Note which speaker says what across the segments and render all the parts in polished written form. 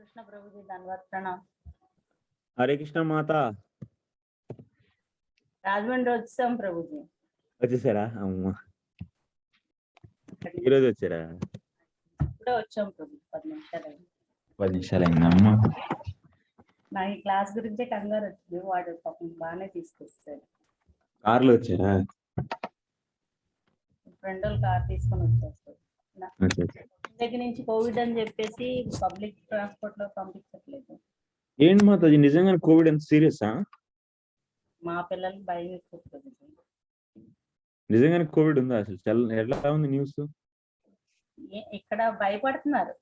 Speaker 1: कृष्ण प्रभु जी धन्यवाद प्रणाम.
Speaker 2: हरे कृष्ण माता
Speaker 1: రాజమండ్రి వచ్చాం ప్రభుజీ.
Speaker 2: వచ్చేసారా? అమ్మ ఈరోజు వచ్చారా?
Speaker 1: ఇప్పుడే వచ్చాం ప్రభు. 10 నిమిషాలు.
Speaker 2: 10 నిమిషాలు అయిందమ్మా.
Speaker 1: నా ఈ క్లాస్ గురించే కంగారు వచ్చింది. వాడు పాపం బాగానే తీసుకొస్తాడు.
Speaker 2: కార్లో వచ్చారా?
Speaker 1: ఫ్రెండ్ వాళ్ళు కార్ తీసుకొని వచ్చేస్తారు. దగ్గర నుంచి కోవిడ్ అని చెప్పేసి పబ్లిక్ ట్రాన్స్పోర్ట్ లో పంపించట్లేదు.
Speaker 2: ఏంటి మాతాజీ నిజంగా కోవిడ్ ఎంత సీరియసా?
Speaker 1: మా పిల్లలకి భయం ఎక్కువ ప్రభుజీ.
Speaker 2: నిజంగానే కోవిడ్ ఉందా? అసలు ఎట్లా ఉంది న్యూస్?
Speaker 1: ఇక్కడ భయపడుతున్నారు.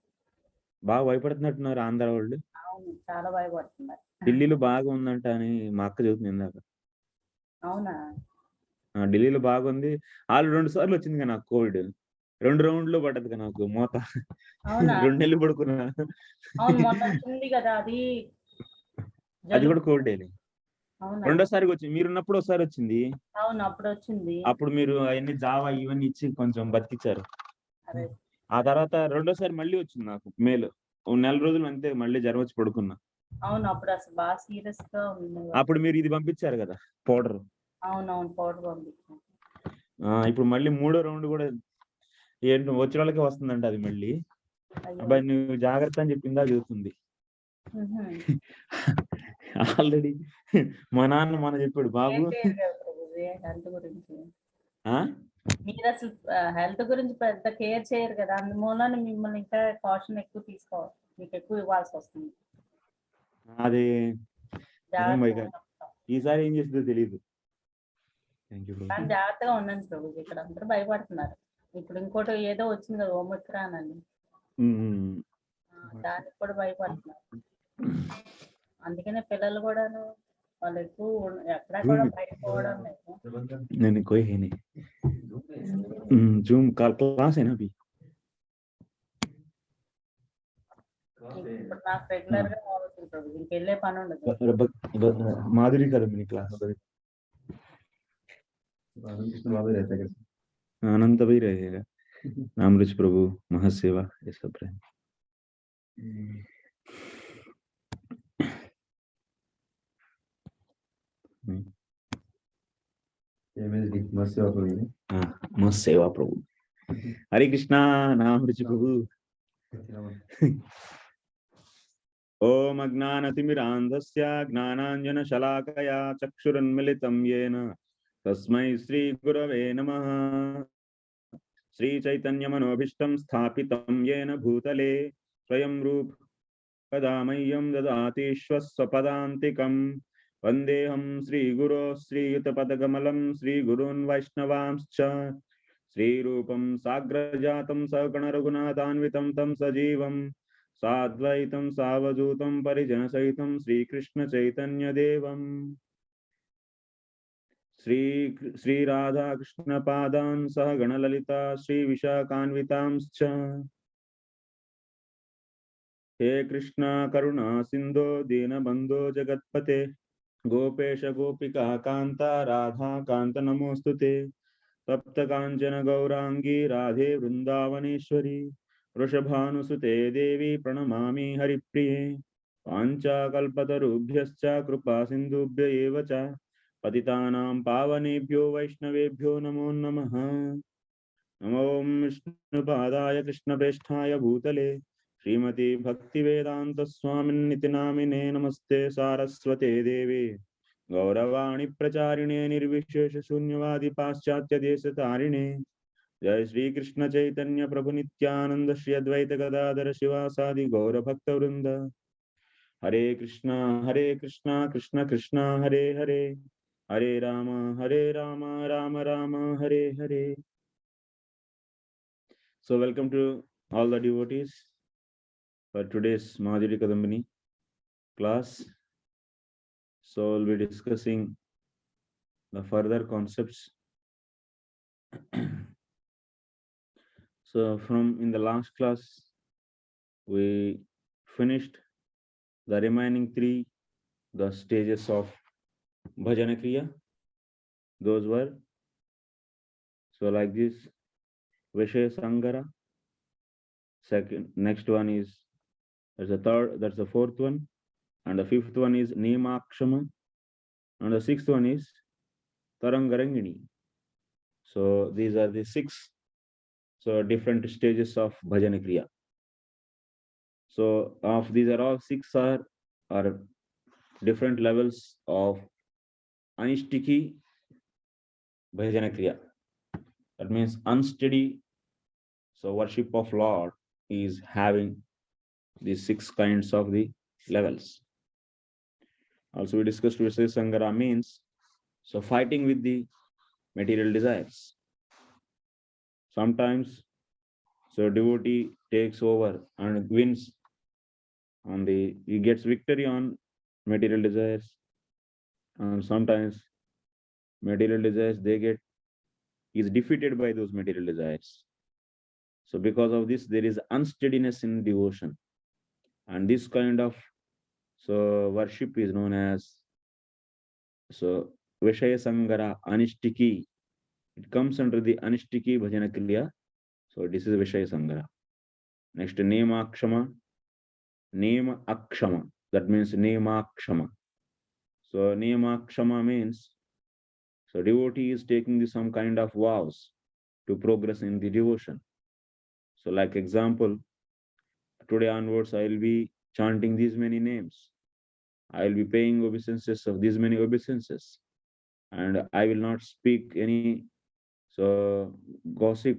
Speaker 2: బాగా భయపడుతున్నట్టున్నారు ఆంధ్ర వాళ్ళు.
Speaker 1: అవును, చాలా భయపడుతున్నారు.
Speaker 2: ఢిల్లీలో బాగా ఉందంట అని మా అక్క చెబుతుంది ఇందాక.
Speaker 1: అవునా?
Speaker 2: ఢిల్లీలో బాగుంది. వాళ్ళు 2 సార్లు వచ్చింది కదా నాకు కోవిడ్. 2 రౌండ్లు పడ్డది కదా నాకు మోత. 2 నెలలు పడుకున్నా.
Speaker 1: అవును, మొన్న వచ్చింది కదా అది.
Speaker 2: అది కూడా కోవిడ్. రెండోసారి వచ్చింది. మీరున్నప్పుడు ఒకసారి వచ్చింది.
Speaker 1: అవును, అప్పుడు వచ్చింది.
Speaker 2: అప్పుడు మీరు అవన్నీ జావా ఇవన్నీ ఇచ్చి కొంచెం బతికిచ్చారు. ఆ తర్వాత రెండోసారి మళ్ళీ వచ్చింది నాకు మేలు. 1 నెల రోజులు అంతే, మళ్ళీ జ్వరం వచ్చి పడుకున్నా.
Speaker 1: అవును, అప్పుడు అసలు బాగా సీరియస్ గా ఉంది.
Speaker 2: అప్పుడు మీరు ఇది పంపించారు కదా పౌడర్.
Speaker 1: అవునవును, పౌడర్ పంపించాను.
Speaker 2: ఇప్పుడు మళ్ళీ 3వ రౌండ్ కూడా ఏంటి వచ్చిన వాళ్ళకే వస్తుందంట అది మళ్ళీ. అబ్బాయి నువ్వు జాగ్రత్త అని చెప్పిందా చూస్తుంది. ఆల్రెడీ మా నాన్న మన చెప్పాడు బాబు
Speaker 1: హెల్త్ గురించి. మీరు అసలు హెల్త్ గురించి పెద్ద కేర్ చేయరు కదా, అందుమూలన మిమ్మల్ని ఇంకా కాషన్ ఎక్కువ తీసుకోవాలి, మీకు ఎక్కువ ఇవ్వాల్సి వస్తుంది.
Speaker 2: అది ఈసారి ఏం చేస్తుందో తెలియదు.
Speaker 1: కానీ జాగ్రత్తగా ఉండండి ప్రభు. ఇక్కడ అందరూ భయపడుతున్నారు. ఇప్పుడు ఇంకోటి ఏదో వచ్చింది కదా ఓమిక్రాన్ అని, దానికి కూడా భయపడుతున్నారు. అందుకనే పిల్లలు కూడాను వాళ్ళు ఎక్కువ ఎక్కడా కూడా బయటకు పోవడం లేదు.
Speaker 2: నేను కోయి జూమ్ క్లాస్ అయినా అభి
Speaker 1: ఇప్పుడు నాకు రెగ్యులర్ గా అవుతుంది ప్రభు. ఇంకెళ్ళే పని ఉండదు.
Speaker 2: माधुरी कदम्बिनी क्लास अनंत भी रहेगा। नामृच प्रभु महासेवा ये सब रहे। मस्त सेवा प्रभु। हरे कृष्णा नामृच प्रभु। ओम अज्ञानतिमिरान्धस्य ज्ञानाञ्जनशलाकया चक्षुरुन्मिलितं येन तस्मै श्री गुरवे नमः। श्री चैतन्यमनोभीष्टं स्थापितं येन भूतले स्वयं रूप कदा मह्यं ददाति स्वपदान्तिकं। वन्देऽहं श्रीगुरो श्रीयुतपदकमलं श्रीगुरून् वैष्णवांश्च श्रीरूपं साग्रजातं सगणरघुनाथान्वितं तं सजीवं साद्वैतं सावधूतं परिजनसहितं श्रीकृष्ण चैतन्य देवं श्री राधा कृष्ण पादान् सह गणललिता श्री विशाखान्वितांश्च। हे कृष्ण करुणा सिंधो दीनबंधो जगत्पते गोपेश गोपिका कांता राधा कांत नमोस्तुते। तप्त कांचन गौरांगी राधे वृंदावनेश्वरी वृषभानुसुते देवी प्रणमामि हरिप्रिये। पांचाकल्पतरुभ्यश्च कृपा सिन्धुभ्य एव च पतितानां पावनेभ्यो वैष्णवेभ्यो नमो नमः। नमो विष्णुपादाय कृष्णप्रेष्ठाय भूतले श्रीमती भक्तिवेदांत स्वामिन्निति नामिने नमस्ते सारस्वते देवे गौरवाणी प्रचारिणे निर्विशेष शून्यवादी पाश्चात्य देशतारिणे। जय श्री कृष्ण चैतन्य प्रभु नित्यानंद श्री अद्वैत गदाधर शिवासादि गौर भक्त वृंद। हरे Krishna Krishna Krishna Hare Hare Hare Ram Ram Ram Hare Hare. So welcome to all the devotees for today's Madhurya Kadambini class. So we'll be discussing the further concepts. So from in the last class we finished the remaining 3 the stages of bhajana kriya. Those were so like this Vishaya Sangara. Second, next one is That's the third, that's the fourth one. And the fifth one is Nemakshama. And the sixth one is Tarangarangini. So these are the six different stages of Bhajana Kriya. So of these are all six are different levels of Anishtiki Bhajana Kriya. That means unsteady. So worship of Lord is having these six kinds of the levels. Also we discussed Vishaya Sangara means so fighting with the material desires. Sometimes so devotee takes over and wins on he gets victory on material desires, and sometimes material desires is defeated by those material desires. So because of this, there is unsteadiness in devotion, and this kind of worship is known as Vishaya Sangara Anishtiki. It comes under the Anishtiki Bhajana Kriya. So this is Vishaya Sangara. Next, Nema Akshama. Nema Akshama. That means Nema Akshama. So Nema Akshama means so devotee is taking some kind of vows to progress in the devotion. So like example, today onwards I will be chanting these many names. I will be paying obeisances of these many obeisances, and I will not speak any gossip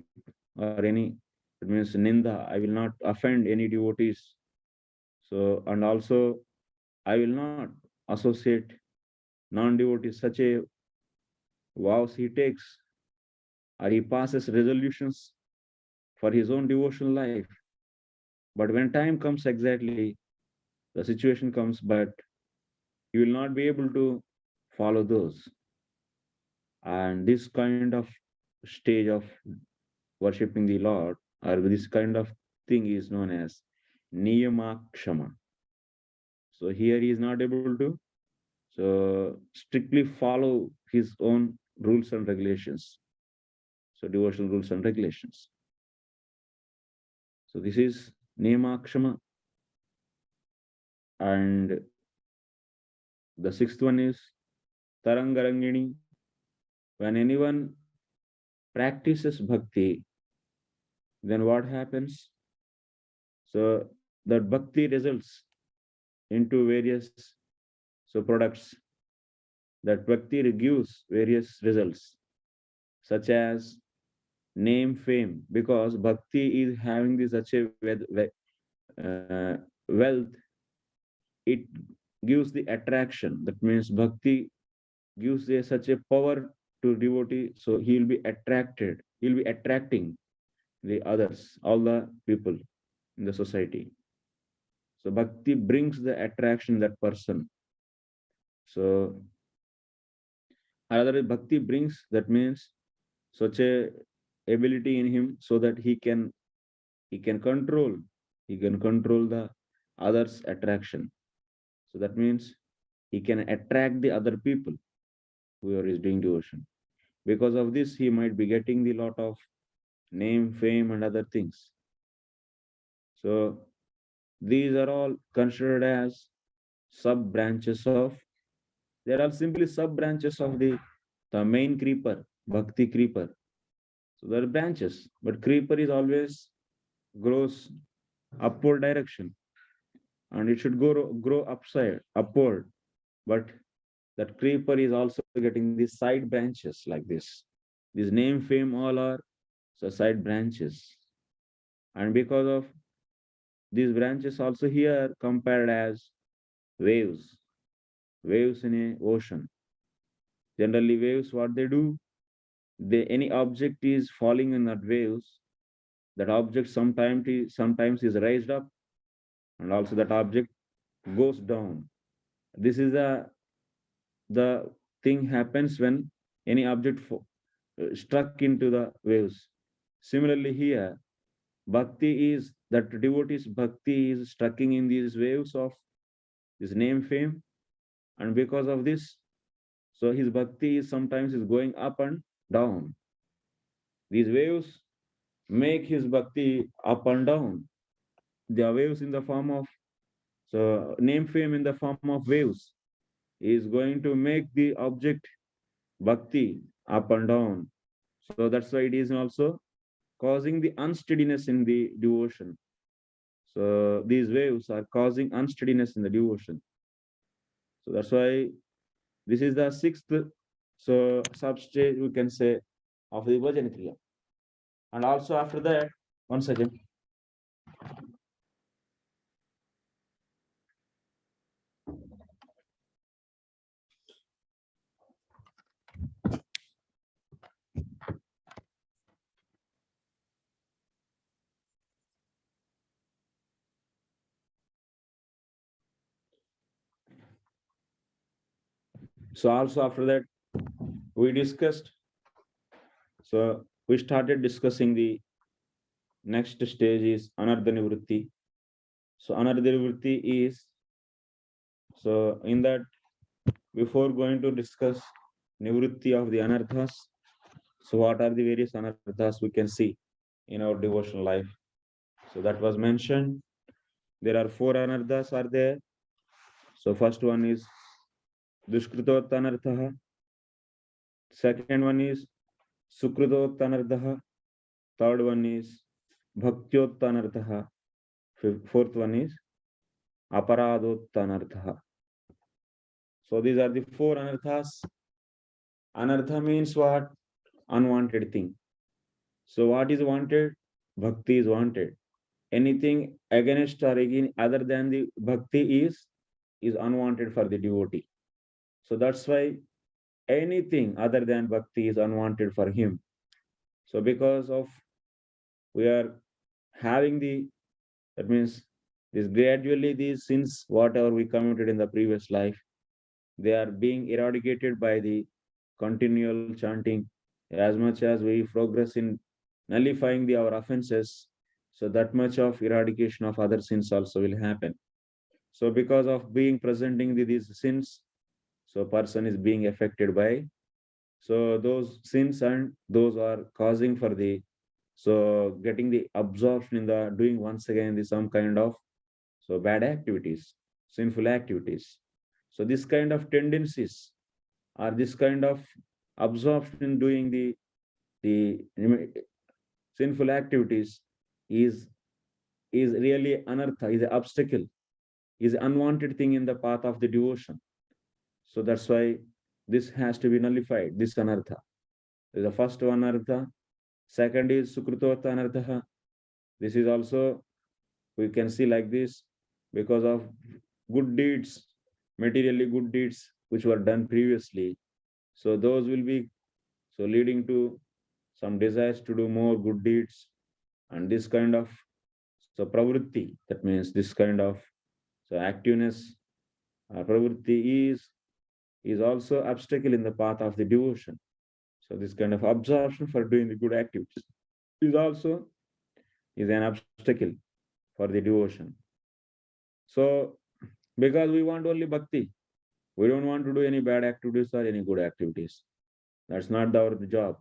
Speaker 2: or any, it means ninda. I will not offend any devotees. So and also I will not associate non-devotees. Such a vows he takes, or he passes resolutions for his own devotional life. But when time comes, exactly the situation comes, but you will not be able to follow those. And this kind of stage of worshipping the Lord, or this kind of thing, is known as Niyamakshama. So here he is not able to strictly follow his own rules and regulations. So devotional rules and regulations. So this is Niyamakshama. And the sixth one is Tarangarangini. When anyone practices bhakti, then what happens? So that bhakti results into various products. That bhakti gives various results, such as name, fame, because bhakti is having this such a wealth. It gives the attraction. That means bhakti gives such a power to devotee, so he will be attracted. He will be attracting the others, all the people in the society. So bhakti brings the attraction in that person. So another bhakti brings, that means such a ability in him, so that he can control the others' attraction. So that means he can attract the other people who is doing devotion. Because of this, he might be getting the lot of name, fame, and other things. So these are all considered as sub branches of. There are simply sub branches of the main creeper, bhakti creeper. So there are branches, but creeper is always grows upward direction, and it should grow upward. But that creeper is also getting these side branches like this. These name, fame, all are side branches. And because of these branches also here compared as waves in a ocean. Generally waves, what they do, any object is falling in that waves, that object sometimes is raised up, and also that object goes down. This is the thing happens when any object struck into the waves. Similarly here, bhakti is that devotee's bhakti is striking in these waves of his name, fame, and because of this, so his bhakti is sometimes going up and down. These waves make his bhakti up and down. They are waves in the form of So name fame in the form of waves is going to make the object bhakti up and down. So that's why it is also causing the unsteadiness in the devotion. So these waves are causing unsteadiness in the devotion. So that's why this is the sixth substage, we can say, of the Bhajan Kriya. And also after that, one second. So also after that, we discussed. So we started discussing the next stage is Anardha Nivritti. So Anardha Nivritti is, so in that, before going to discuss Nivritti of the Anarthas, so what are the various Anarthas we can see in our devotional life? So that was mentioned. There are 4 Anarthas are there. So first one is Dushkritot Anartha. Second one is Sukritot Anartha. Third one is Bhaktyot Anartha. Fourth one is Aparadot Anartha. So these are the 4 Anarthas. Anartha means what? Unwanted thing. So what is wanted? Bhakti is wanted. Anything against or again other than the bhakti is unwanted for the devotee. So that's why anything other than bhakti is unwanted for him. So because of we are having that means this gradually these sins, whatever we committed in the previous life, they are being eradicated by the continual chanting. As much as we progress in nullifying our offenses, so that much of eradication of other sins also will happen. So because of being presenting these sins, so person is being affected by, so those sins and those are causing for the, so getting the absorption in the doing once again the some kind of so bad activities, sinful activities. So this kind of tendencies or this kind of absorption in doing the sinful activities is really anartha, is an obstacle, is an unwanted thing in the path of the devotion. So that's why this has to be nullified, this anartha. This is the first one anartha. Second is sukritota anartha. This is also, we can see like this, because of good deeds, materially good deeds which were done previously. So those will be so leading to some desires to do more good deeds, and this kind of so pravritti, that means this kind of so activeness, pravritti is also obstacle in the path of the devotion. So this kind of absorption for doing the good activities is also is an obstacle for the devotion. So because we want only bhakti, we don't want to do any bad activities or any good activities. That's not our job.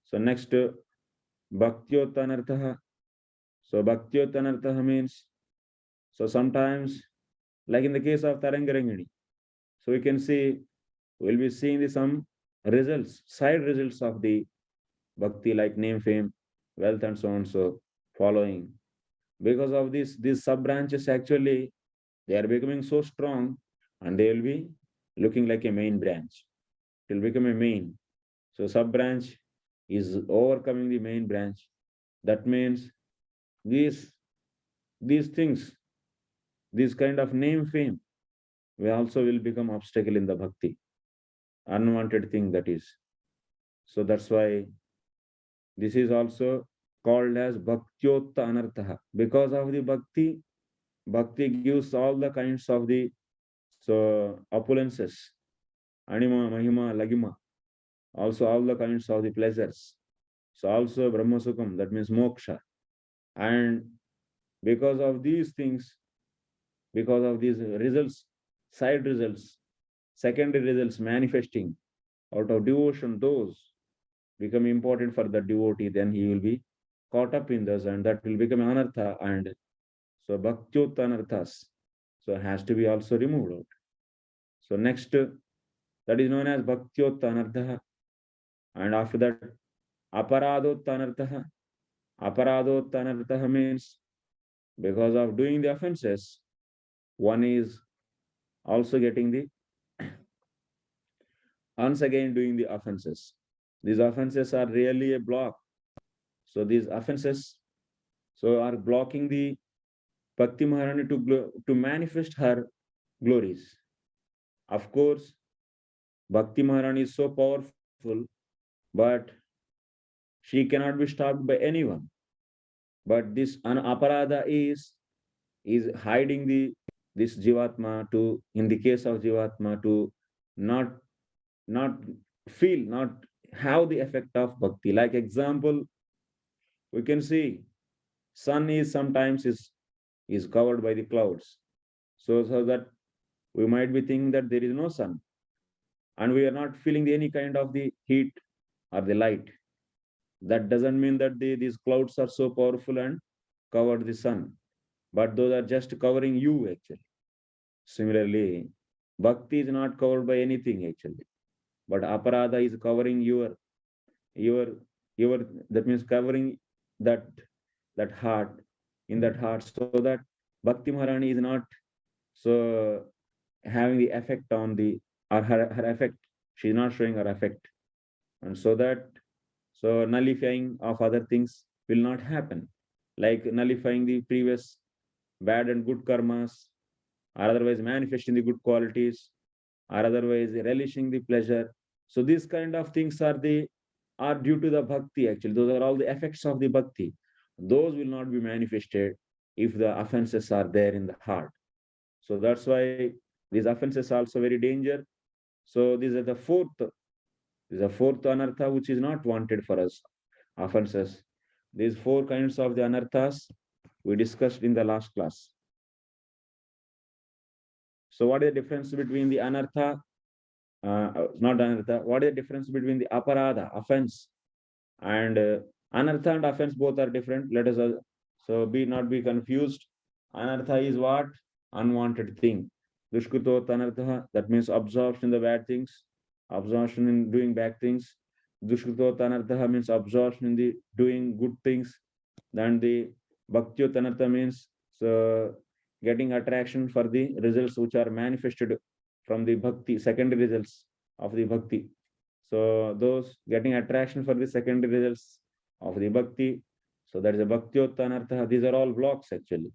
Speaker 2: So next, bhaktyot. So bhaktyot means, so sometimes, like in the case of Tarangarangini, so we can see, we'll be seeing some results, side results of the bhakti, like name, fame, wealth, and so on, so following. Because of this, these sub branches actually, they are becoming so strong and they will be looking like a main branch. It will become a main. So sub branch is overcoming the main branch. That means these things, this kind of name, fame, we also will become obstacle in the bhakti, unwanted thing that is. So that's why this is also called as bhaktyotta anartha. Because of the bhakti gives all the kinds of the so opulences, anima, mahima, lagima, also all the kinds of the pleasures. So also brahmasukam, that means moksha. And because of these things, because of these results, side results, secondary results manifesting out of devotion, those become important for the devotee, then he will be caught up in this, and that will become anartha. And so bhaktyot anarthas. So has to be also removed out. So next, that is known as bhaktyotta anartha. And after that, aparadotta anartha. Aparadotta anartha means because of doing the offenses, one is also getting the once again doing the offenses. These offenses are really a block. So these offenses are blocking the Bhakti Maharani to manifest her glories. Of course, Bhakti Maharani is so powerful, but she cannot be stopped by anyone. But this aparada is hiding this Jivatma to, in the case of Jivatma, to not feel, not have the effect of bhakti. Like example, we can see sun is sometimes is covered by the clouds. So that we might be thinking that there is no sun, and we are not feeling any kind of the heat or the light. That doesn't mean that these clouds are so powerful and covered the sun, but those are just covering you actually. Similarly, bhakti is not covered by anything actually, but aparada is covering your that means covering that heart, in that heart, so that Bhakti Maharani is not so having the effect on the, or her effect, she is not showing her effect, and so that nullifying of other things will not happen, like nullifying the previous bad and good karmas, or otherwise manifesting the good qualities, or otherwise relishing the pleasure. So these kind of things are due to the bhakti actually. Those are all the effects of the bhakti. Those will not be manifested if the offenses are there in the heart. So that's why these offenses are also very danger. So these are the fourth anartha which is not wanted for us, offenses. These four kinds of the anarthas we discussed in the last class. So what is the difference between the anartha, not anartha, what is the difference between the aparada, offense, and anartha and offense? Both are different. Let us not be confused. Anartha is what? Unwanted thing. Dushkrutot anartha, that means absorption in the bad things, absorption in doing bad things. Dushkrutot anartha means absorption in the doing good things. Then the bhaktyot anartha means getting attraction for the results which are manifested from the bhakti, secondary results of the bhakti. So those getting attraction for the secondary results of the bhakti. So that is a bhaktyot anartha. These are all blocks actually.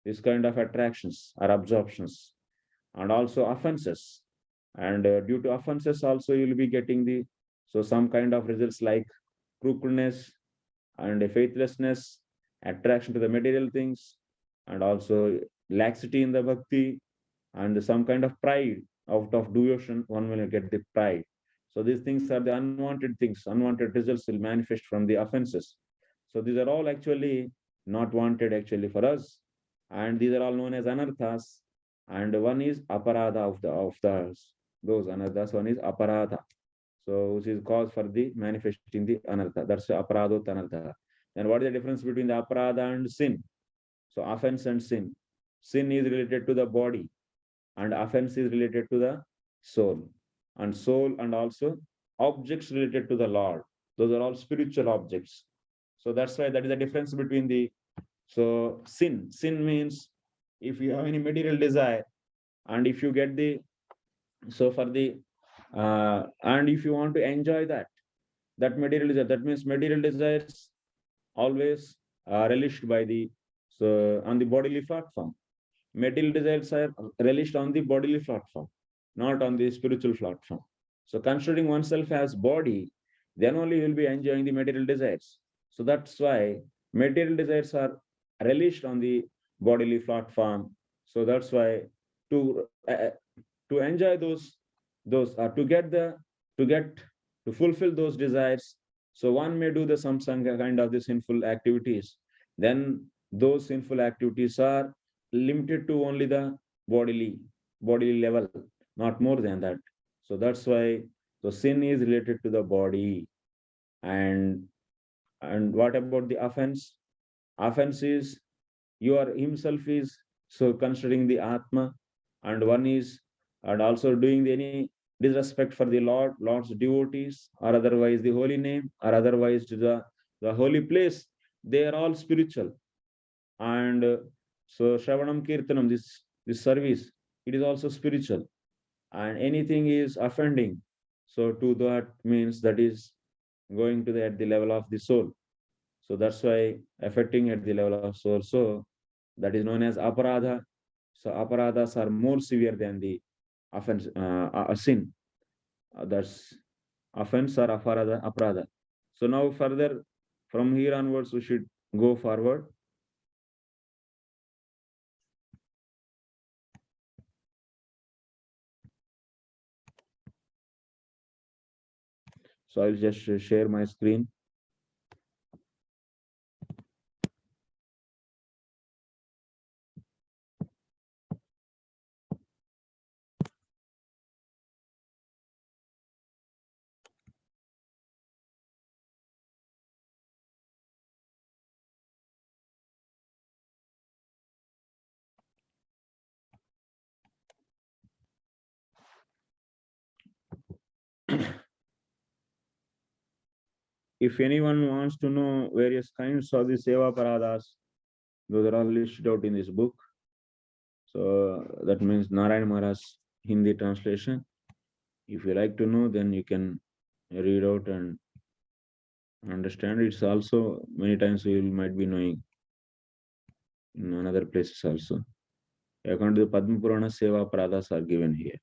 Speaker 2: This kind of attractions or absorptions, and also offenses. And due to offenses also you will be getting some kind of results like crookedness and faithlessness, attraction to the material things, and also laxity in the bhakti, and some kind of pride. Out of devotion, one will get the pride. So these things are the unwanted things. Unwanted results will manifest from the offenses. So these are all actually not wanted actually for us, and these are all known as anarthas. And one is aparada of those anarthas. One is aparada, so which is cause for the manifesting the anartha. That's aparadot anartha. Then what is the difference between the aparada and sin? So offense and sin. Sin is related to the body, and offense is related to the soul. And soul and also objects related to the Lord. Those are all spiritual objects. So that's why that is the difference between the sin. Sin means if you have any material desire, and if you get and if you want to enjoy that material desire, that means material desires always relished by on the bodily platform. Material desires are relished on the bodily platform, not on the spiritual platform. So considering oneself as body, then only you will be enjoying the material desires. So that's why material desires are relished on the bodily platform. So that's why to enjoy to fulfill those desires, so one may do some kind of the sinful activities. Then those sinful activities are limited to only the bodily level, not more than that. So that's why the sin is related to the body. And what about the offense? Offense is himself is so considering the Atma, and one is, and also doing any disrespect for the Lord's devotees, or otherwise the holy name, or otherwise the holy place, they are all spiritual. And so Shravanam Kirtanam, this service, it is also spiritual. And anything is offending, so to that means that is going to at the level of the soul. So that's why affecting at the level of soul. So that is known as aparadha. So aparadhas are more severe than the offense, a sin. That's offense or aparadha. So now further from here onwards, we should go forward. So I'll just share my screen. If anyone wants to know various kinds of the seva paradhas, those are all listed out in this book. So that means Narayan Maharaj Hindi translation. If you like to know, then you can read out and understand. It's also many times you might be knowing in another places also. According to the Padma Purana, seva paradhas are given here.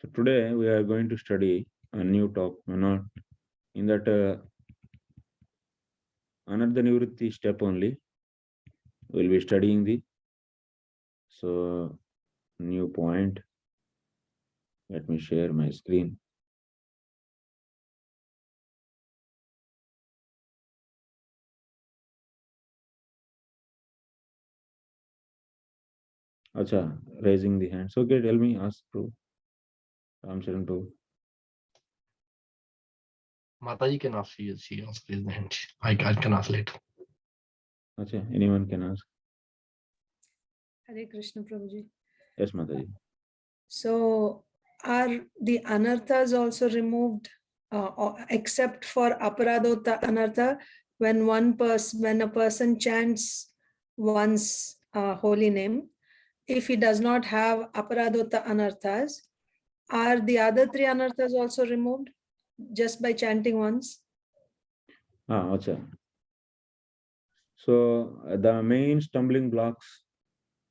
Speaker 2: So today we are going to study a new topic, not in that another nivritti step only. We'll be studying the new point. Let me share my screen. Acha, raising the hands. Okay, tell me, ask Prabhu. Ram Charan Prabhu.
Speaker 3: Mataji can ask, she asked raise the hand. I can ask later.
Speaker 2: Acha, anyone can ask.
Speaker 4: Hare Krishna Prabhuji.
Speaker 2: Yes, Mataji.
Speaker 4: So are the anarthas also removed except for aparadota anartha when when a person chants one's holy name? If he does not have aparadota anarthas, are the other three anarthas also removed just by chanting once?
Speaker 2: Acha. So the main stumbling blocks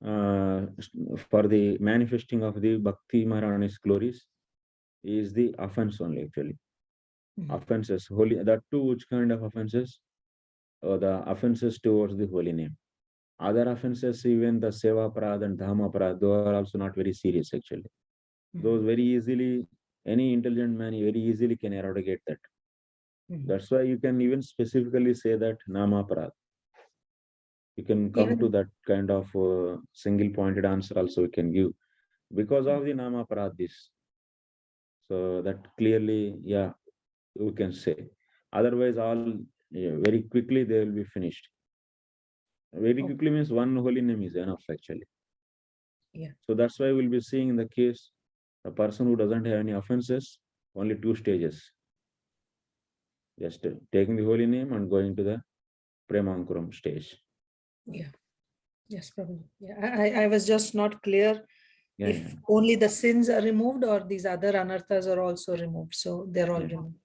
Speaker 2: for the manifesting of the Bhakti Maharani's glories is the offense only, actually. Offenses, holy, that too, which kind of offenses? The offenses towards the holy name. Other offenses, even the seva parad and dhamma parad, those are also not very serious, actually. Those very easily, any intelligent man very easily can eradicate that. That's why you can even specifically say that nama parad. You can come to that kind of single pointed answer also we can give because of the nama paradis. So that clearly, yeah, you can say. Otherwise, all very quickly they will be finished. Very quickly means one holy name is enough, actually.
Speaker 4: Yeah.
Speaker 2: So that's why we'll be seeing in the case a person who doesn't have any offenses, only 2 stages. Just taking the holy name and going to the Premankuram stage.
Speaker 4: Yeah. Yes, Prabhu. Yeah, I was just not clear if
Speaker 2: Yeah.
Speaker 4: only the sins are removed or these other anarthas are also removed. So they're all removed.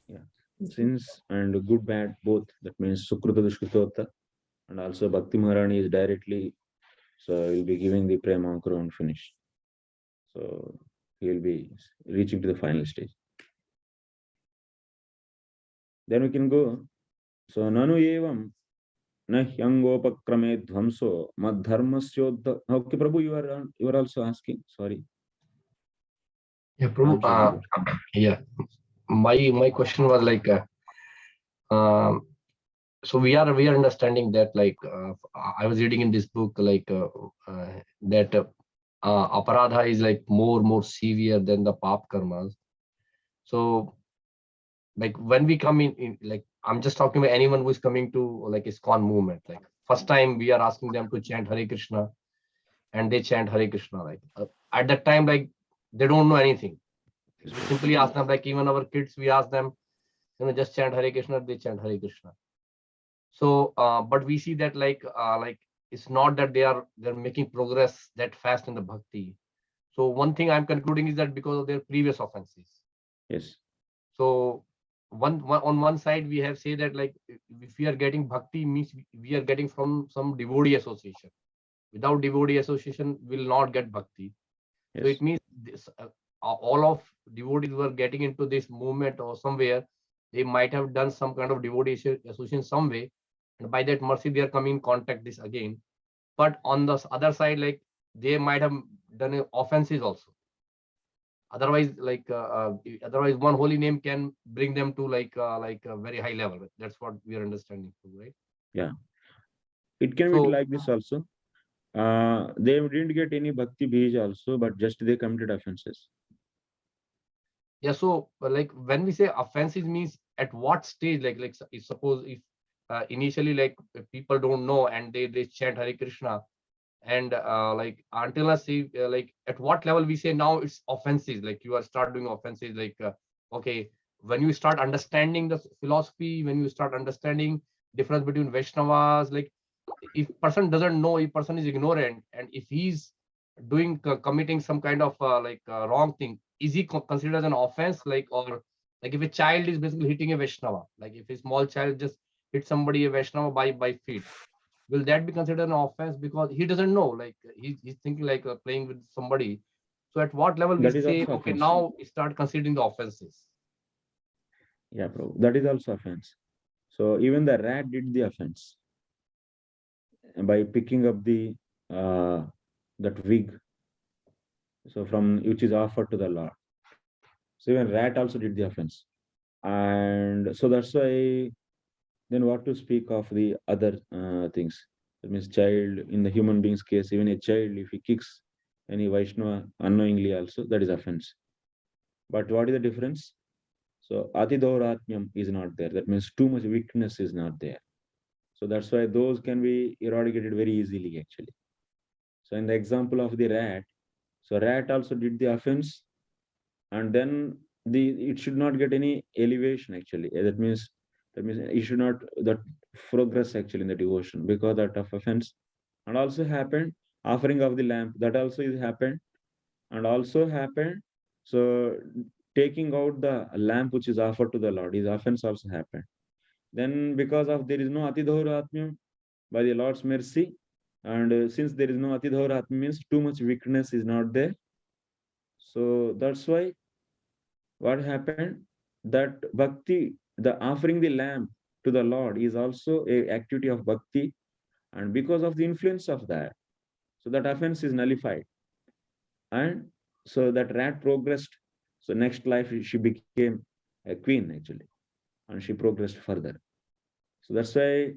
Speaker 2: Yeah. Sins and good, bad, both. That means Sukruta Dushkritota and also Bhakti Maharani is directly, so he'll be giving the Premankuram and finish. So he'll be reaching to the final stage. Then we can go. So Nanu Evam Nahyangopakrame Dhvamso Madharmasyodha. Okay, Prabhu, you are also asking. Sorry.
Speaker 3: Yeah, Prabhu. Yeah. My question was like so we are understanding that like I was reading in this book like that aparadha is like more severe than the pap karmas. So like when we come in like I'm just talking about anyone who is coming to like ISKCON movement. Like first time we are asking them to chant Hare Krishna, and they chant Hare Krishna. Like at that time, like they don't know anything. We simply ask them, like even our kids, we ask them, just chant Hare Krishna. They chant Hare Krishna. So, but we see that like it's not that they're making progress that fast in the bhakti. So one thing I'm concluding is that because of their previous offenses.
Speaker 2: Yes.
Speaker 3: So on one side we have said that like if we are getting bhakti means we are getting from some devotee association. Without devotee association, we will not get bhakti.
Speaker 2: Yes.
Speaker 3: So it means this, all of devotees were getting into this movement or somewhere. They might have done some kind of devotee association some way, and by that mercy they are coming in contact this again. But on the other side, like they might have done offenses also. Otherwise, like otherwise one holy name can bring them to like a very high level. That's what we are understanding, right?
Speaker 2: Yeah, it can
Speaker 3: So,
Speaker 2: be like this also. They didn't get any bhakti bij also, but just they committed offenses.
Speaker 3: yeah, so like when we say offenses means at what stage, like if suppose if initially like people don't know and they chant Hare Krishna, and like until us see like at what level we say now it's offenses, like you are start doing offenses, like okay, when you start understanding the philosophy, when you start understanding difference between Vaishnavas, like if person doesn't know, if person is ignorant, and if he's doing committing some kind of wrong thing, is he considered as an offense? Like, or like if a child is basically hitting a Vaishnava, like if a small child just hit somebody a Vaishnava by feet, will that be considered an offense? Because he doesn't know, like he's thinking like playing with somebody. So at what level we
Speaker 2: That is
Speaker 3: say
Speaker 2: also
Speaker 3: okay,
Speaker 2: offense.
Speaker 3: now we start considering the offenses?
Speaker 2: Yeah, bro, that is also offense. So even the rat did the offense by picking up the that wig, so from which is offered to the Lord. So even rat also did the offense, and so that's why. Then what to speak of the other things? That means child, in the human being's case, even a child, if he kicks any Vaishnava unknowingly also, that is offense. But what is the difference? So atidauratmyam is not there. That means too much weakness is not there. So that's why those can be eradicated very easily actually. So in the example of the rat, so rat also did the offense, and then it should not get any elevation actually. That means it should not that progress actually in the devotion because that of offense. And also happened offering of the lamp, that also is happened, and also happened. So taking out the lamp which is offered to the Lord is offense also happened. Then because of there is no atidauratmyam by the Lord's mercy, and since there is no atidauratmyam means too much weakness is not there. So that's why what happened, that bhakti, the offering the lamp to the Lord is also a activity of bhakti, and because of the influence of that, so that offense is nullified, and so that rat progressed. So next life she became a queen actually, and she progressed further. So that's why,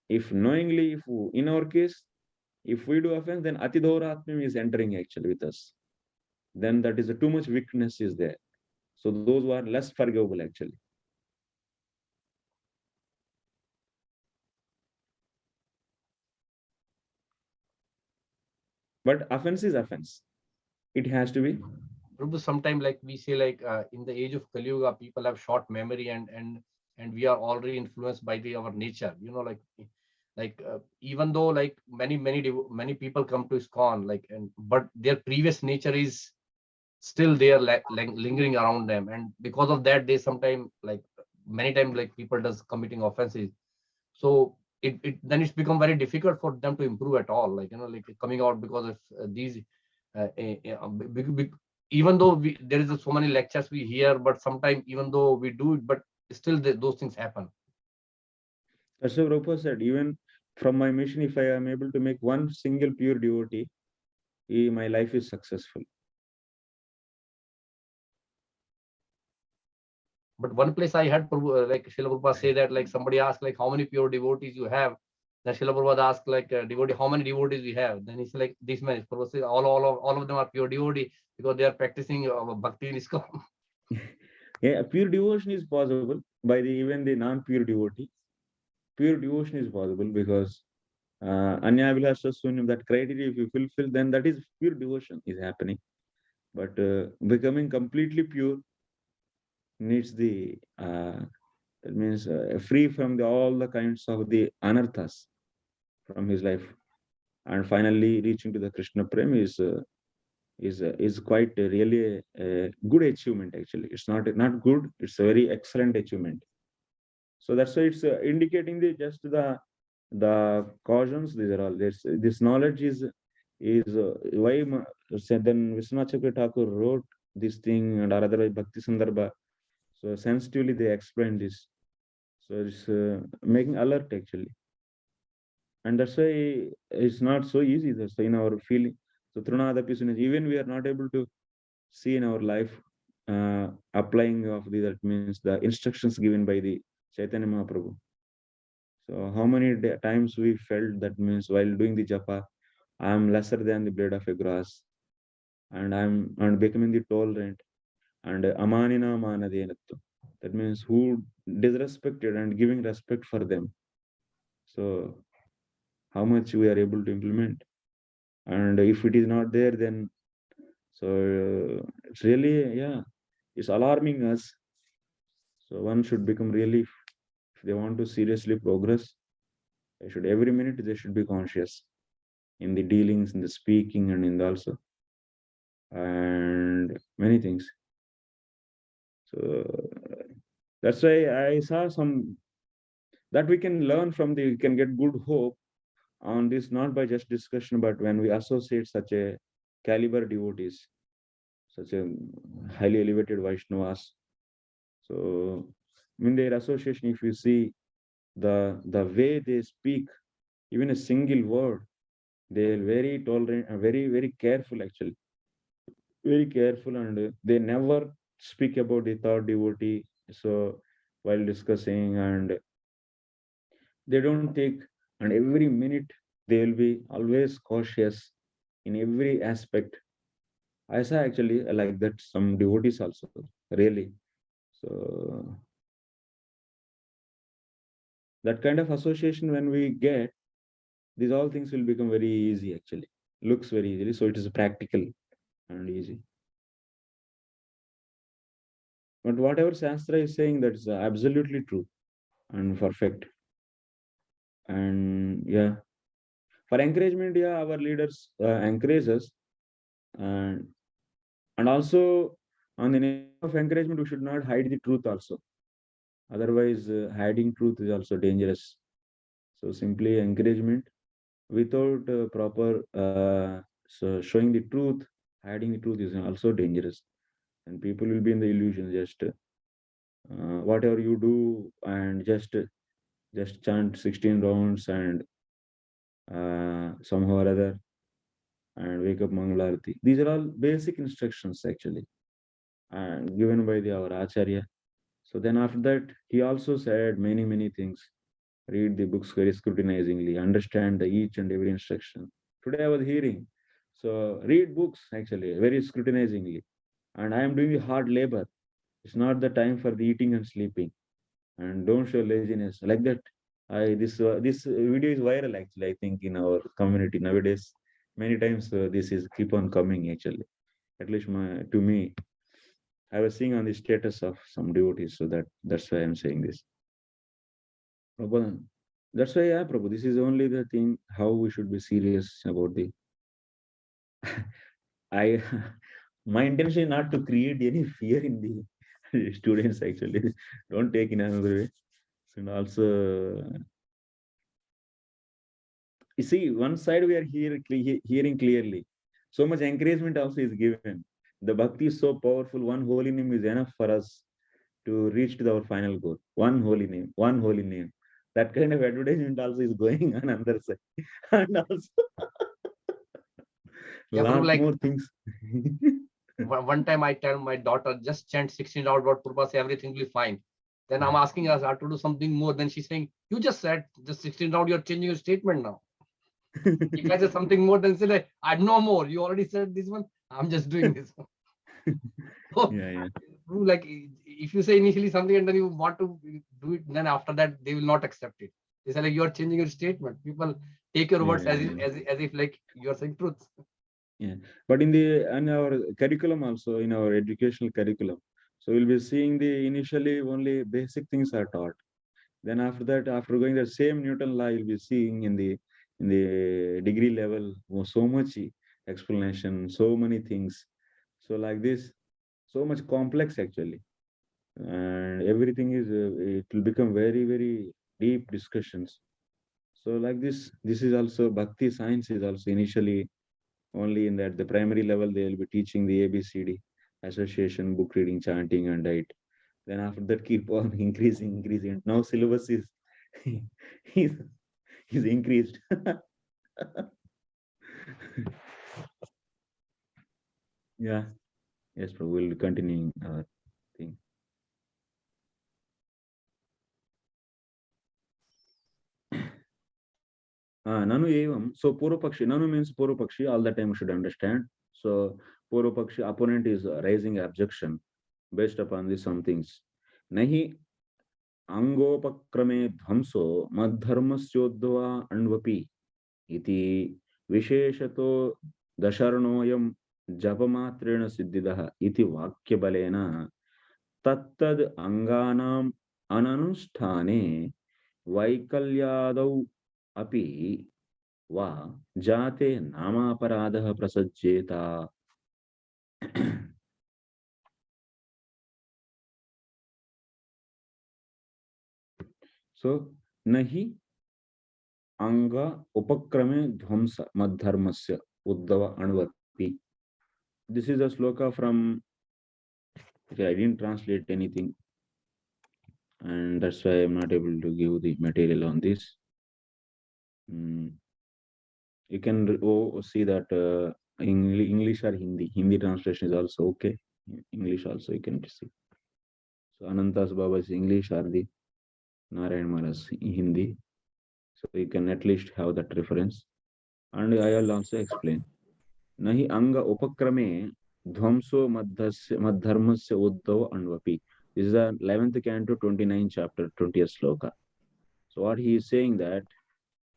Speaker 2: if knowingly, if in our case, if we do offense, then atidauratmyam is entering actually with us. Then that is too much weakness is there. So those who are less forgivable actually. But offense is offense. It has to be.
Speaker 3: Sometimes like we say like in the age of Kali Yuga, people have short memory, and we are already influenced by our nature, like even though like many people come to ISKCON, like, and but their previous nature is still there, like lingering around them, and because of that they sometimes like many times like people does committing offenses. So it then it's become very difficult for them to improve at all, like like coming out because of these even though there is so many lectures we hear, but sometimes even though we do it, but still those things happen.
Speaker 2: That's what Prabhupada said. Even from my mission, if I am able to make one single pure devotee, my life is successful.
Speaker 3: But one place I had like Srila Prabhupada say that, like somebody asked like how many pure devotees you have. Then Srila Prabhupada asked like devotee, how many devotees we have? Then he said like this many. Prabhupada said all of them are pure devotee because they are practicing bhakti in ISKCON.
Speaker 2: Yeah, pure devotion is possible. by even the non-pure devotee. Pure devotion is possible because Anya Abhilasha Sunyam, that criteria, if you fulfill, then that is pure devotion is happening. But becoming completely pure needs the, that means free from all the kinds of the anarthas from his life. And finally reaching to the Krishna Prem is quite really a good achievement actually. It's not good, it's a very excellent achievement. So that's why it's indicating just the cautions. These are all this knowledge is why then Vishwanath Chakravarti Thakur wrote this thing, and otherwise Bhakti Sandarbha. So sensitively they explain this. So it's making alert actually, and that's why it's not so easy. That's why in our feeling. So Trunadapi, even we are not able to see in our life applying of the, that means the instructions given by the Chaitanya Mahaprabhu. So how many times we felt that means while doing the japa, I am lesser than the blade of a grass, and I'm becoming the tolerant, and amanina manadenattu. That means who disrespected and giving respect for them. So how much we are able to implement, and if it is not there, then so it's really it's alarming us. So one should become really, if they want to seriously progress, they should every minute they should be conscious in the dealings, in the speaking, and in the also, and many things. So that's why I saw some that we can learn from we can get good hope on this, not by just discussion, but when we associate such a caliber devotees, such a highly elevated Vaishnavas. So in their association, if you see the way they speak, even a single word, they are very tolerant, very careful actually, very careful, and they never speak about the third devotee. So while discussing, and they don't take, and every minute they will be always cautious in every aspect. I saw actually like that some devotees also, really. So that kind of association when we get, these all things will become very easy actually, looks very easily. So it is practical and easy. But whatever Shastra is saying, that is absolutely true and perfect. And for encouragement, our leaders encourage us, and also on the name of encouragement, we should not hide the truth also. Otherwise, hiding truth is also dangerous. So simply encouragement without proper so showing the truth, hiding the truth is also dangerous, and people will be in the illusion just whatever you do, and just chant 16 rounds and somehow or other, and wake up Mangalarati. These are all basic instructions actually, and given by our Acharya. So then after that, he also said many things. Read the books very scrutinizingly, understand each and every instruction. Today I was hearing, so read books actually very scrutinizingly, and I am doing the hard labor. It's not the time for the eating and sleeping, and don't show laziness like that. This video is viral actually, I think, in our community nowadays. Many times this is keep on coming actually, at least to me. I was seeing on the status of some devotees, so that's why I'm saying this. Prabhu, that's why, Prabhu, this is only the thing how we should be serious about the. My intention is not to create any fear in the students actually. Don't take in another way. And also, you see, one side we are hearing clearly. So much encouragement also is given. The bhakti is so powerful. One holy name is enough for us to reach to our final goal. One holy name, one holy name. That kind of advertisement also is going on another side. And also lot
Speaker 3: like,
Speaker 2: more things.
Speaker 3: one time I tell my daughter, just chant 16 out about Purva, say everything will be fine. Then I'm asking her to do something more. Then she's saying, you just said just 16 round, you're changing your statement now. If I say something more, then say like, I know more. You already said this one. I'm just doing this one. So, true. Like if you say initially something and then you want to do it, then after that they will not accept it. They say like you are changing your statement. People take your words as if like you are saying truth.
Speaker 2: Yeah, but in our curriculum also, in our educational curriculum, so we'll be seeing the initially only basic things are taught. Then after that, after going the same Newton law, you'll be seeing in the degree level so much explanation, so many things. So like this, so much complex actually, and everything is it will become very, very deep discussions. So like this is also bhakti science is also initially only in that the primary level they will be teaching the ABCD, association, book reading, chanting, and diet. Then after that keep on increasing. Now syllabus is is increased. Yeah. Yes, bro. We'll continue our thing. Nanu evam. So Purupakshi. Nanu means Purupakshi. All the time you should understand. So Purupakshi opponent is raising objection based upon these some things. Nahi अंगोपक्रमे ध्वंसो मद्धर्मस्योद्भवा अन्वपि इति विशेषतो दशर्णोऽयं जपमात्रेण सिद्धिदः इति वाक्यबलेन तत्तद् अंगानाम् अननुष्ठाने वैकल्यादौ अपि वा जाते नामापराधः प्रसज्येत. So, nahi anga upakrame dhvamsa madharmasya uddhava anvapi. This is a sloka from, okay, I didn't translate anything, and that's why I'm not able to give the material on this. You can see that English or Hindi. Hindi translation is also okay. English also you can see. So Anantas Baba's English or the Narayan Maharaj's Hindi. So you can at least have that reference. And I will also explain. Nahi anga upakrame dhvamso madharmasya uddhava anvapi. This is the 11th canto, 29th chapter, 20th sloka. So what he is saying that,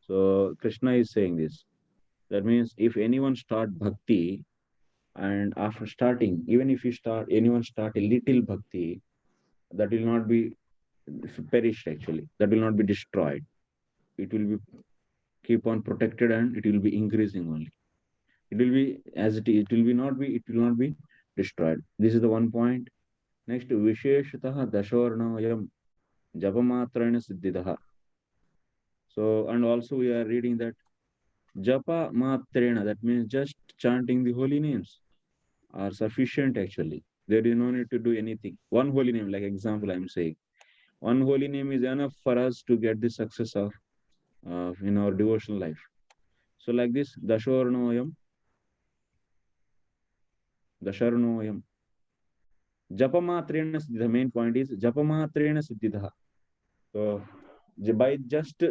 Speaker 2: so Krishna is saying this. That means if anyone start bhakti, and after starting, even if anyone start a little bhakti, that will not be perished actually. That will not be destroyed. It will be keep on protected and it will be increasing only. It will be as it is. It will not be destroyed. This is the one point. Next, Visheshataha Dashavarnayam Japamatrana Siddhidaha. So, and also we are reading that Japa Matrena, that means just chanting the holy names are sufficient actually. There is no need to do anything. One holy name, like example, I am saying, one holy name is enough for us to get the success of in our devotional life. So like this, Dashavarnayam. Japamatrena Siddhidaha. The main point is Japamatrena Siddhidaha. So by just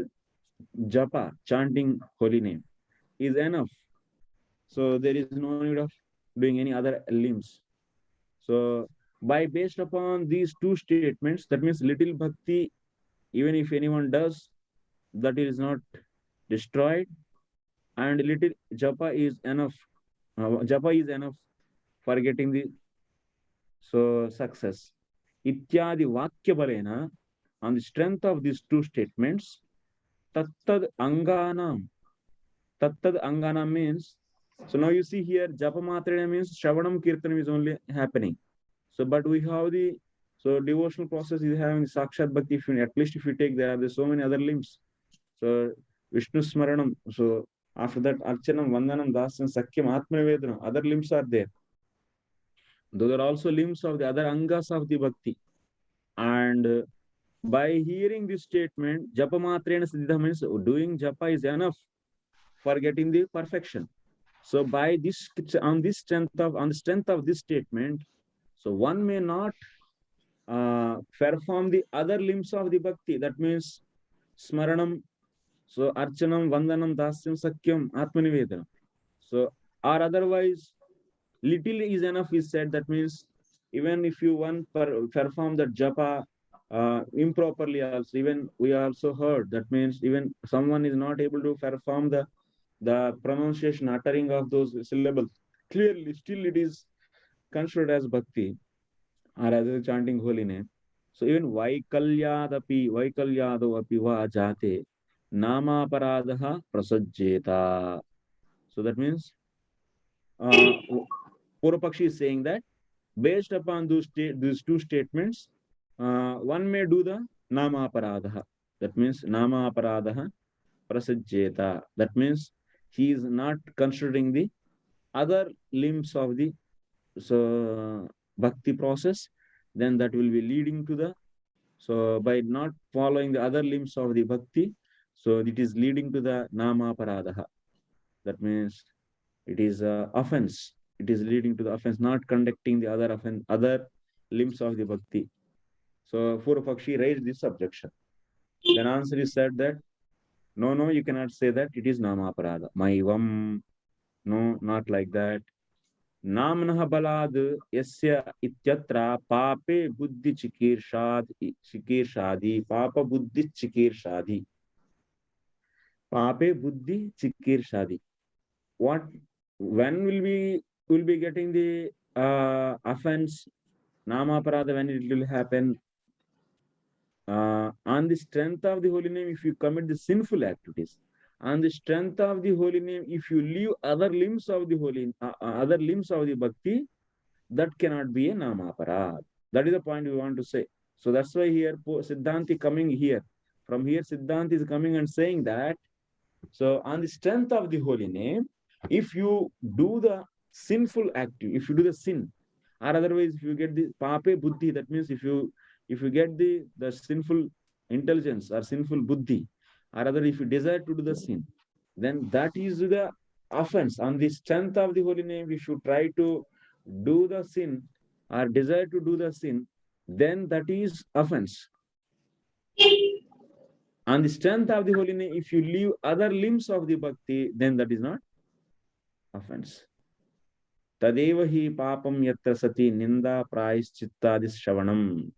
Speaker 2: japa, chanting holy name is enough. So there is no need of doing any other limbs. So by based upon these two statements, that means little bhakti, even if anyone does, that is not destroyed, and little japa is enough. Japa is enough for getting the success. Ityadi vakya balena, on the strength of these two statements, tattad anganam. Tattad anganam means, so now you see here, Japamatrena means Shravanam Kirtanam is only happening. So, but we have the, so devotional process is having Sakshat Bhakti, at least if you take there's so many other limbs. So, Vishnu Smaranam, so after that, Archanam, Vandanam, Dasam, Sakyam, Atma Vedanam, other limbs are there. Those are also limbs of the other angas of the Bhakti. And by hearing this statement, Japamatrena Siddha means doing japa is enough for getting the perfection. So by this, on the strength of this statement, so one may not perform the other limbs of the bhakti. That means smaranam, so archanam, vandanam, dasyam, sakyam, atmanivedanam. So or otherwise, little is enough is said. That means even if you perform that japa improperly also, even we also heard, that means even someone is not able to perform the pronunciation, uttering of those syllables clearly, still it is considered as bhakti or as a chanting holy name. So even Vaikalyado api va jate nama paradaha prasajjeta. So that means Purvapakshi is saying that based upon these two statements, one may do the nama paradaha. That means nama paradaha prasajjeta. That means he is not considering the other limbs of the bhakti process, then that will be leading to the, so by not following the other limbs of the bhakti, so it is leading to the nama paradaha. That means it is offense. It is leading to the offense, not conducting the other limbs of the bhakti. So Purvapakshi raised this objection. Then answer is said that no, you cannot say that it is nama parada. Maivam. No, not like that. Namnah balad yasya ityatra pape buddhi chikirshadi papa buddhi chikirshadi pape buddhi chikirshadi. What, when will we be getting the offense nama parada, when it will happen? On the strength of the holy name, if you commit the sinful activities. On the strength of the holy name, if you leave other limbs of the other limbs of the bhakti, that cannot be a nama parad. That is the point we want to say. So that's why here Siddhanti coming here. From here Siddhanti is coming and saying that, so on the strength of the holy name, if you do the sinful activity, if you do the sin, or otherwise if you get the pape buddhi, that means if you get the sinful intelligence or sinful buddhi, or rather if you desire to do the sin, then that is the offense. On the strength of the holy name, if you try to do the sin or desire to do the sin, then that is offense. On the strength of the holy name, if you leave other limbs of the bhakti, then that is not offense. Tadeva hi papam yatra sati ninda prayaschittadis shravanam.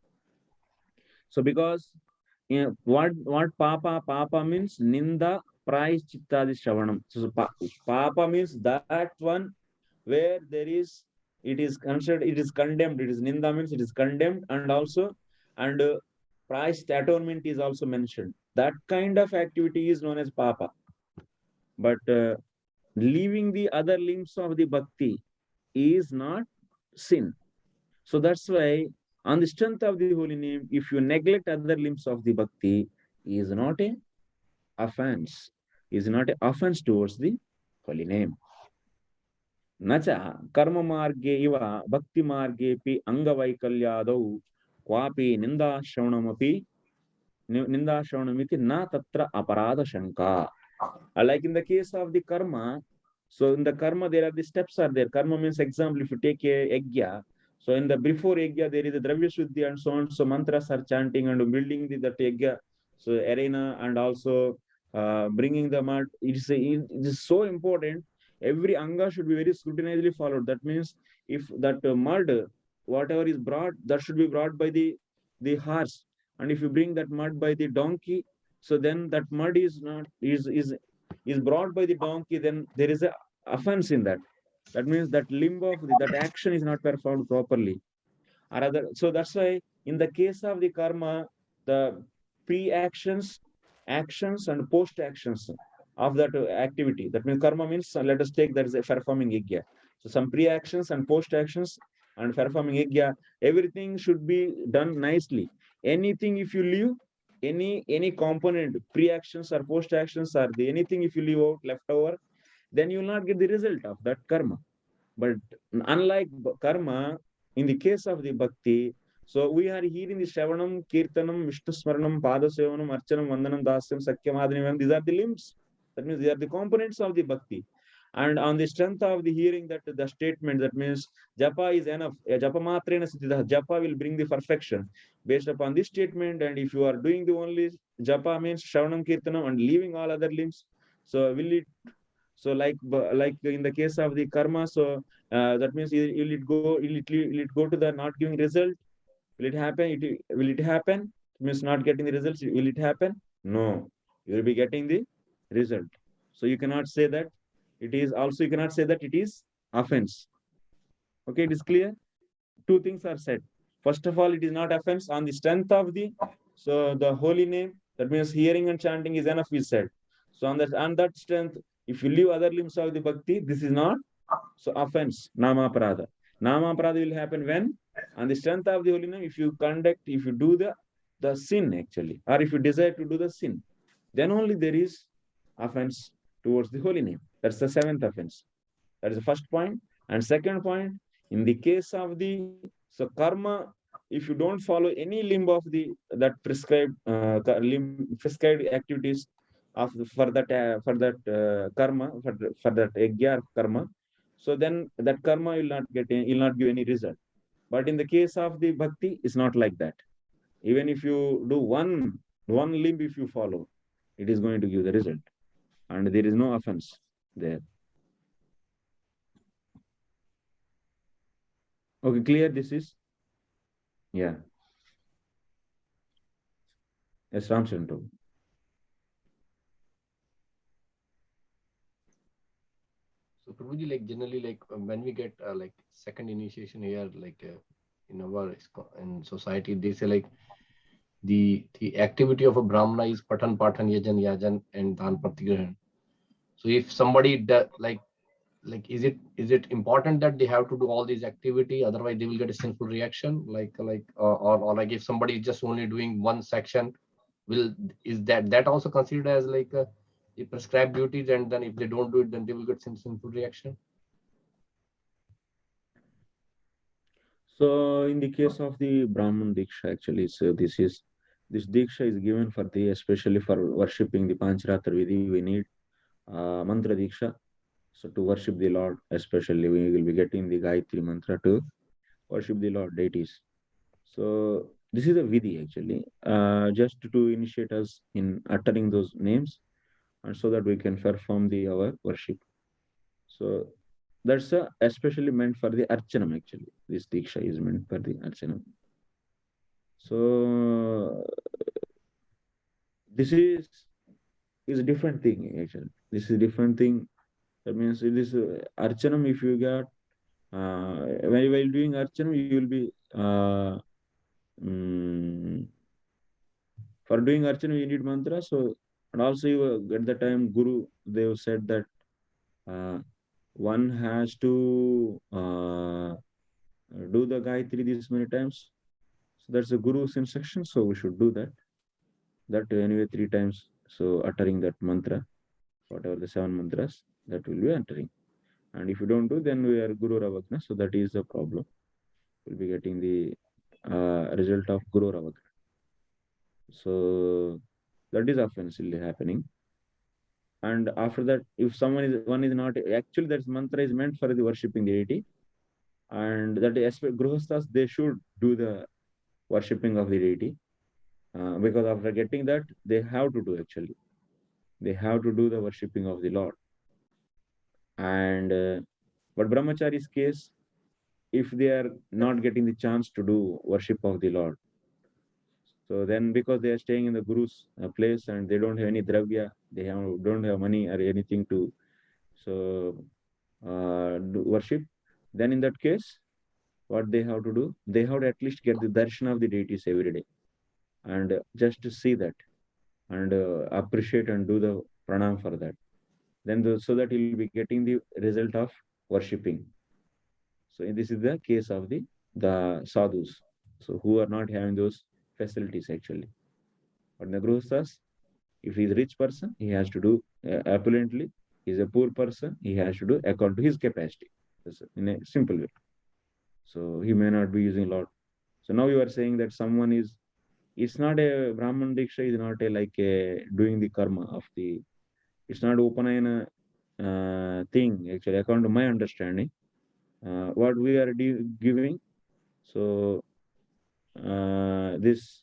Speaker 2: So because what papa means, ninda prayaschittadis shravanam. So papa means that one where there is, it is considered, it is condemned. It is ninda means it is condemned, and also price atonement is also mentioned. That kind of activity is known as papa. But leaving the other limbs of the bhakti is not sin. So that's why on the strength of the holy name, if you neglect other limbs of the bhakti, is not a offense. Is not an offense towards the holy name. Nacha karma marge iva bhakti marge pi angavaikalyadau kwapi nindashravanamiti na tatra aparada shanka. Like in the case of the karma, so in the karma there are the steps are there. Karma means, example, if you take a yajna, so in the before yajna there is a dravya shuddhi and so on. So mantras are chanting and building the yajna, so arena, and also bringing the mud. It is so important. Every anga should be very scrutinizedly followed. That means if that mud, whatever is brought, that should be brought by the horse, and if you bring that mud by the donkey, so then that mud is not is brought by the donkey, then there is a offense in that. That means that limb of that action is not performed properly. Or other, so that's why in the case of the karma, the pre-actions, actions, and post-actions of that activity. That means karma means, let us take that as a performing yajna. So some pre-actions and post-actions and performing yajna, everything should be done nicely. Anything if you leave, any component, pre-actions or post-actions, or anything if you leave out, left over, then you will not get the result of that karma. But unlike karma, in the case of the bhakti, so we are hearing the Shravanam, Kirtanam, Vishnu Smaranam, Padasevanam, Archanam, Vandanam, Dasyam, Sakyam, Adhinivam. These are the limbs. That means they are the components of the bhakti. And on the strength of the hearing that the statement, that means japa is enough. Japa matrena siddha. Japa will bring the perfection. Based upon this statement, and if you are doing the only japa means Shravanam, Kirtanam, and leaving all other limbs, so will it? So like in the case of the karma, so that means will it go to the not giving result? Will it happen? Will it happen? It means not getting the results. Will it happen? No, you will be getting the result. So you cannot say that it is also, you cannot say that it is offense. Okay, it is clear. Two things are said. First of all, it is not offense on the strength of the holy name. That means hearing and chanting is enough, is said. So on that strength, if you leave other limbs of the bhakti, this is not so offense, nama parada. Nama parada will happen when on the strength of the holy name, if you do the sin actually, or if you desire to do the sin, then only there is offense towards the holy name. That's the seventh offense. That is the first point. And second point, in the case of the karma, if you don't follow any limb of that prescribed activities for that karma, for that yajna karma, so then that karma will not give any result. But in the case of the bhakti, it's not like that. Even if you do one limb, if you follow, it is going to give the result, and there is no offense there. Okay, clear this is? Yeah. Yes, Ramchandra.
Speaker 3: So Prabhuji, like generally, like when we get like second initiation here, like in our in society, they say like the activity of a brahmana is patan yajan and dan pratigrahan. So if somebody does like is it important that they have to do all these activity, otherwise they will get a sinful reaction, or like if somebody is just only doing one section, is that also considered as like a prescribed duties, and then if they don't do it, then they will get sinful reaction?
Speaker 2: So in the case of the Brahman Diksha, actually, so this Diksha is given for especially for worshipping the Pancharatra Vidhi. We need mantra Diksha. So to worship the Lord, especially we will be getting the Gayatri mantra to worship the Lord deities. So this is a Vidhi actually, just to initiate us in uttering those names, and so that we can perform our worship. So that's especially meant for the Archanam actually. This Diksha is meant for the Archanam. So this is a different thing actually. This is a different thing. That means it is Archanam. If you got while doing Archanam, you will be for doing Archanam you need mantra. So and also you, at the time Guru they have said that one has to do the Gayatri this many times. So that's the Guru's instruction. So we should do that. That anyway 3 times. So uttering that mantra, whatever the 7 mantras, that will be uttering. And if you don't do, then we are Guru Ravagna. So that is the problem. We'll be getting the result of Guru Ravagna. So that is offensively happening. And after that, if one is not actually, that mantra is meant for the worshipping deity, and that Grihasthas, they should do the worshipping of the deity, because after getting that, they have to do actually. They have to do the worshipping of the Lord. And but Brahmachari's case, if they are not getting the chance to do worship of the Lord, so then because they are staying in the Guru's place and they don't have any dravya, they don't have money or anything to do worship, then in that case, what they have to do, they have to at least get the darshan of the deities every day, and just to see that and appreciate and do the pranam for that. Then so that he will be getting the result of worshipping. So this is the case of the sadhus, so who are not having those facilities actually. But the grihasthas, if he is a rich person, he has to do opulently. He is a poor person, he has to do according to his capacity. In a simple way. So he may not be using a lot. So now you are saying that someone is, it's not a Brahman Diksha, is not like doing the karma of it's not Upanayana thing actually, according to my understanding. What we are giving, so this,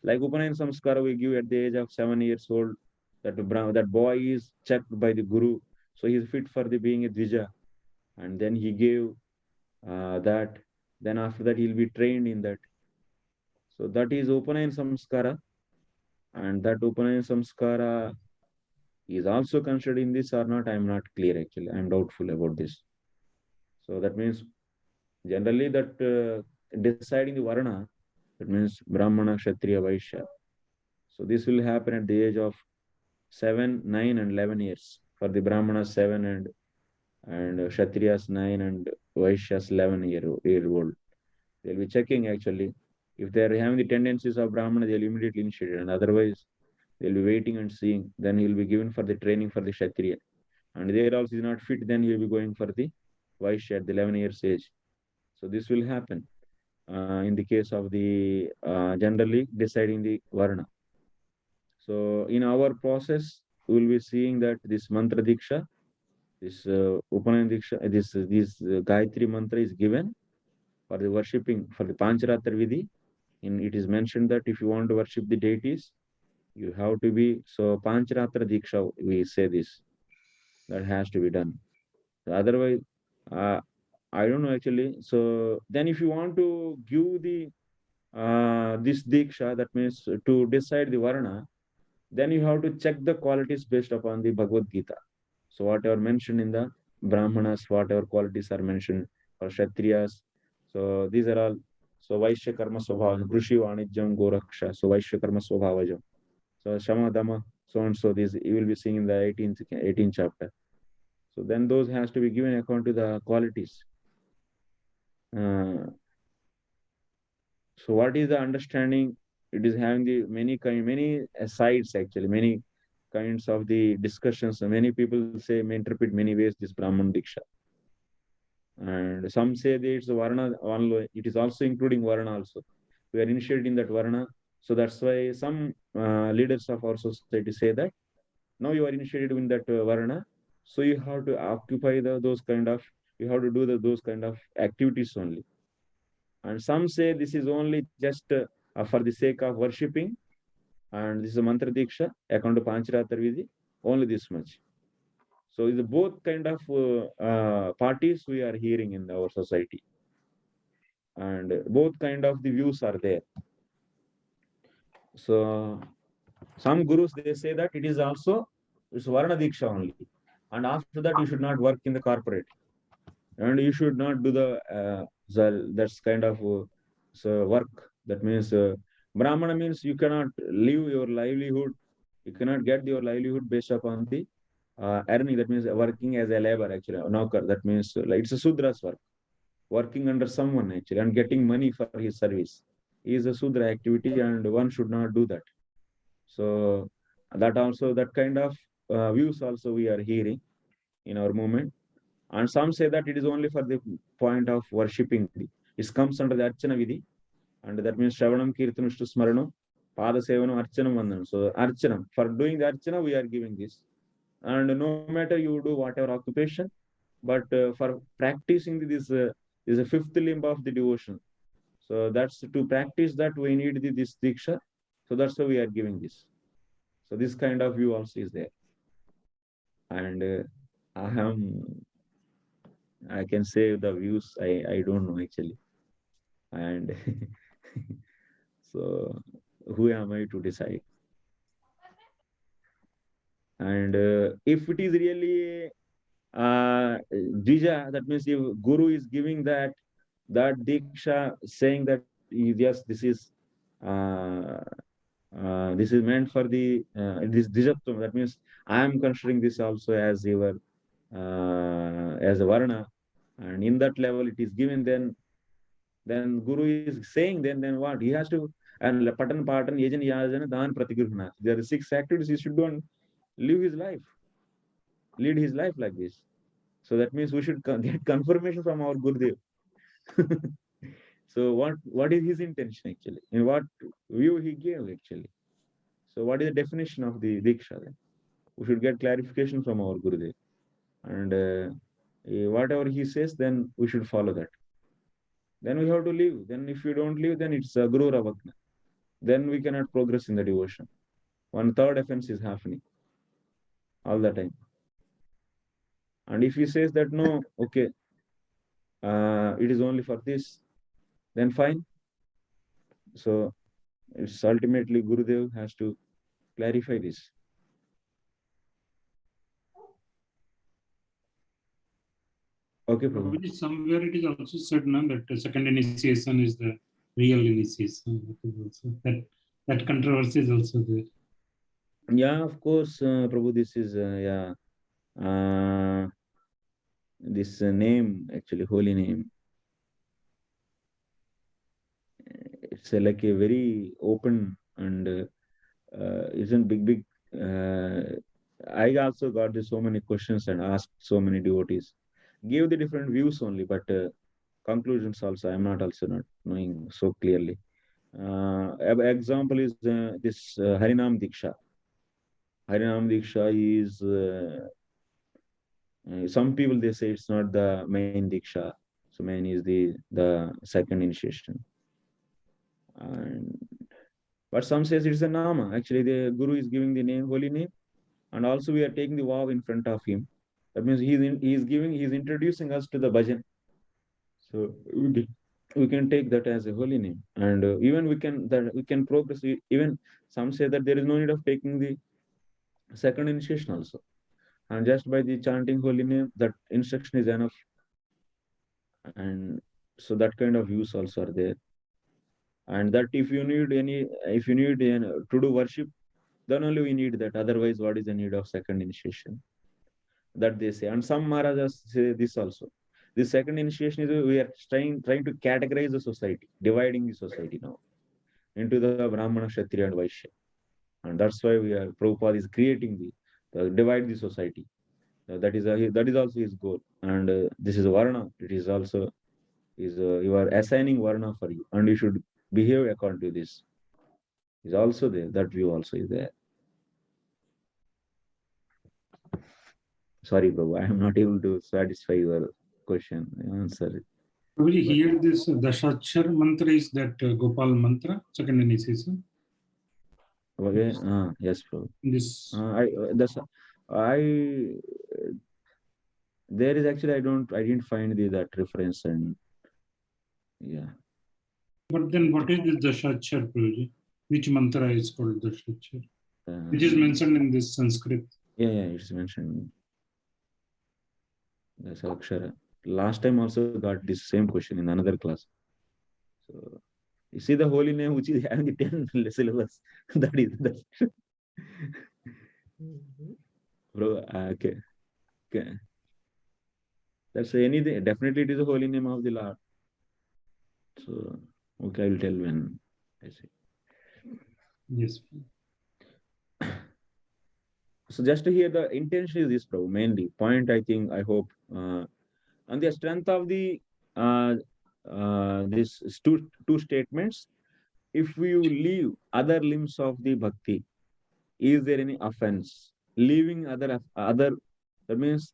Speaker 2: like Upanayana Samskara we give at the age of 7 years old, that boy is checked by the Guru. So he's fit for the being a Dvija. And then he gave that. Then after that, he'll be trained in that. So that is Upanayan Samskara. And that Upanayan Samskara is also considered in this or not, I'm not clear actually. I'm doubtful about this. So that means generally that deciding the Varna, that means Brahmana, Kshatriya, Vaishya. So this will happen at the age of 7, 9, and 11 years. For the Brahmanas 7 and Kshatriyas 9 and Vaishyas 11 year old. They'll be checking actually. If they're having the tendencies of Brahmana, they'll immediately initiate it. And otherwise, they'll be waiting and seeing. Then he'll be given for the training for the Kshatriya. And there also is not fit, then he'll be going for the Vaishya at the 11 years age. So this will happen in the case of the generally deciding the Varna. So in our process, we will be seeing that this mantra diksha, this Upanayan diksha, this Gayatri mantra is given for the worshipping, for the Pancharatra Vidhi. It is mentioned that if you want to worship the deities, you have to be, so Pancharatra diksha, we say this, that has to be done. So otherwise, I don't know actually. So then if you want to give the this diksha, that means to decide the Varna, then you have to check the qualities based upon the Bhagavad Gita. So whatever mentioned in the Brahmanas, whatever qualities are mentioned for Kshatriyas. So these are all. So Vaishya Karma Swabhava, Krishi Vanijam Goraksha. So Vaishya Karma Swabhavajam. So Shama Dama, so and so. These you will be seeing in the 18th chapter. So then those has to be given according to the qualities. So what is the understanding? It is having the many sides actually, many kinds of the discussions. Many people say, may interpret many ways this Brahman Diksha. And some say that it's Varna, it is also including Varna also. We are initiating that Varna. So that's why some leaders of our society say that now you are initiated in that Varna. So you have to occupy those kind of, you have to do those kind of activities only. And some say this is only just for the sake of worshipping. And this is a mantra diksha, according to Pancharatra Vidhi, only this much. So it's both kind of parties we are hearing in our society. And both kind of the views are there. So some gurus, they say that it is also, it's Varna Diksha only. And after that, you should not work in the corporate. And you should not do that's kind of work. That means Brahmana means you cannot live your livelihood. You cannot get your livelihood based upon the earning. That means working as a labor actually, naukar. That means like it's a Sudra's work. Working under someone actually and getting money for his service is a Sudra activity, and one should not do that. So that also, that kind of views also we are hearing in our movement. And some say that it is only for the point of worshipping. It comes under the Archana Vidhi, and that means Shravanam, Kirtanam, Smaranam, Pada Sevanam, Archanam, Vandanam. So Archanam, for doing the Archana, we are giving this. And no matter you do whatever occupation, but for practicing this is a fifth limb of the devotion. So that's to practice that we need this Diksha. So that's why we are giving this. So this kind of view also is there. And I can say the views, I don't know actually. And so who am I to decide? And if it is really Dvija, that means if Guru is giving that Diksha, saying that yes, this is meant for the this Dvijatvam, that means I am considering this also as your as a Varna, and in that level it is given, then Guru is saying then what? He has to, and Patan Patan, Yajan Yajana, Dan Pratigrihana. There are 6 activities he should do and live his life, lead his life like this. So that means we should get confirmation from our Gurudev. So what is his intention actually? In what view he gave actually? So what is the definition of the Diksha then? We should get clarification from our Gurudev. And whatever he says, then we should follow that. Then we have to live. Then if you don't live, then it's Guru Ravagna. Then we cannot progress in the devotion. 1/3 offense is happening all the time. And if he says that no, okay, it is only for this, then fine. So it's ultimately Gurudev has to clarify this. Okay, Prabhu.
Speaker 5: Somewhere it is also said now that the second initiation is the real initiation. That controversy is also there.
Speaker 2: Yeah, of course, Prabhu, this is, this name, actually, holy name. It's like a very open and isn't big. I also got so many questions and asked so many devotees. Give the different views only, but conclusions also, I'm not knowing so clearly. Example is this Harinam Diksha. Harinam Diksha is, some people they say it's not the main Diksha. So main is the second initiation. But some says it's a Nama. Actually, the Guru is giving the name, holy name, and also we are taking the vow in front of him. That means he's introducing us to the bhajan. So we can take that as a holy name, and even we can progress. Even some say that there is no need of taking the second initiation also, and just by the chanting holy name, that instruction is enough. And so that kind of views also are there. And that if you need to do worship, then only we need that. Otherwise, what is the need of second initiation? That they say. And some Maharajas say this also. The second initiation is we are trying to categorize the society, dividing the society now into the Brahmana, Kshatriya, and Vaishya. And that's why Prabhupada is creating divide the society. That is also his goal. And this is Varna. It is also you are assigning Varna for you, and you should behave according to this. Is also there. That view also is there. Sorry, Prabhu, I am not able to satisfy your question. Answer.
Speaker 5: Here this Dashachar mantra is that Gopal mantra, second initiation.
Speaker 2: Okay. Yes, Prabhu.
Speaker 5: This
Speaker 2: there is actually I didn't find that reference, and yeah.
Speaker 5: But then what is this Dashachar, Prabhuji? Which mantra is called Dashachar? Which is mentioned in this Sanskrit.
Speaker 2: Yeah, it's mentioned. That's Akshara. Last time also got this same question in another class. So you see the holy name which is having the 10 syllables. That is that. Bro, okay. That's anything. Definitely it is the holy name of the Lord. So okay, I will tell when I see.
Speaker 5: Yes.
Speaker 2: So just to hear the intention is this, Prabhu, mainly point. I hope on the strength of the this two statements, if you leave other limbs of the bhakti, is there any offense? Leaving other that means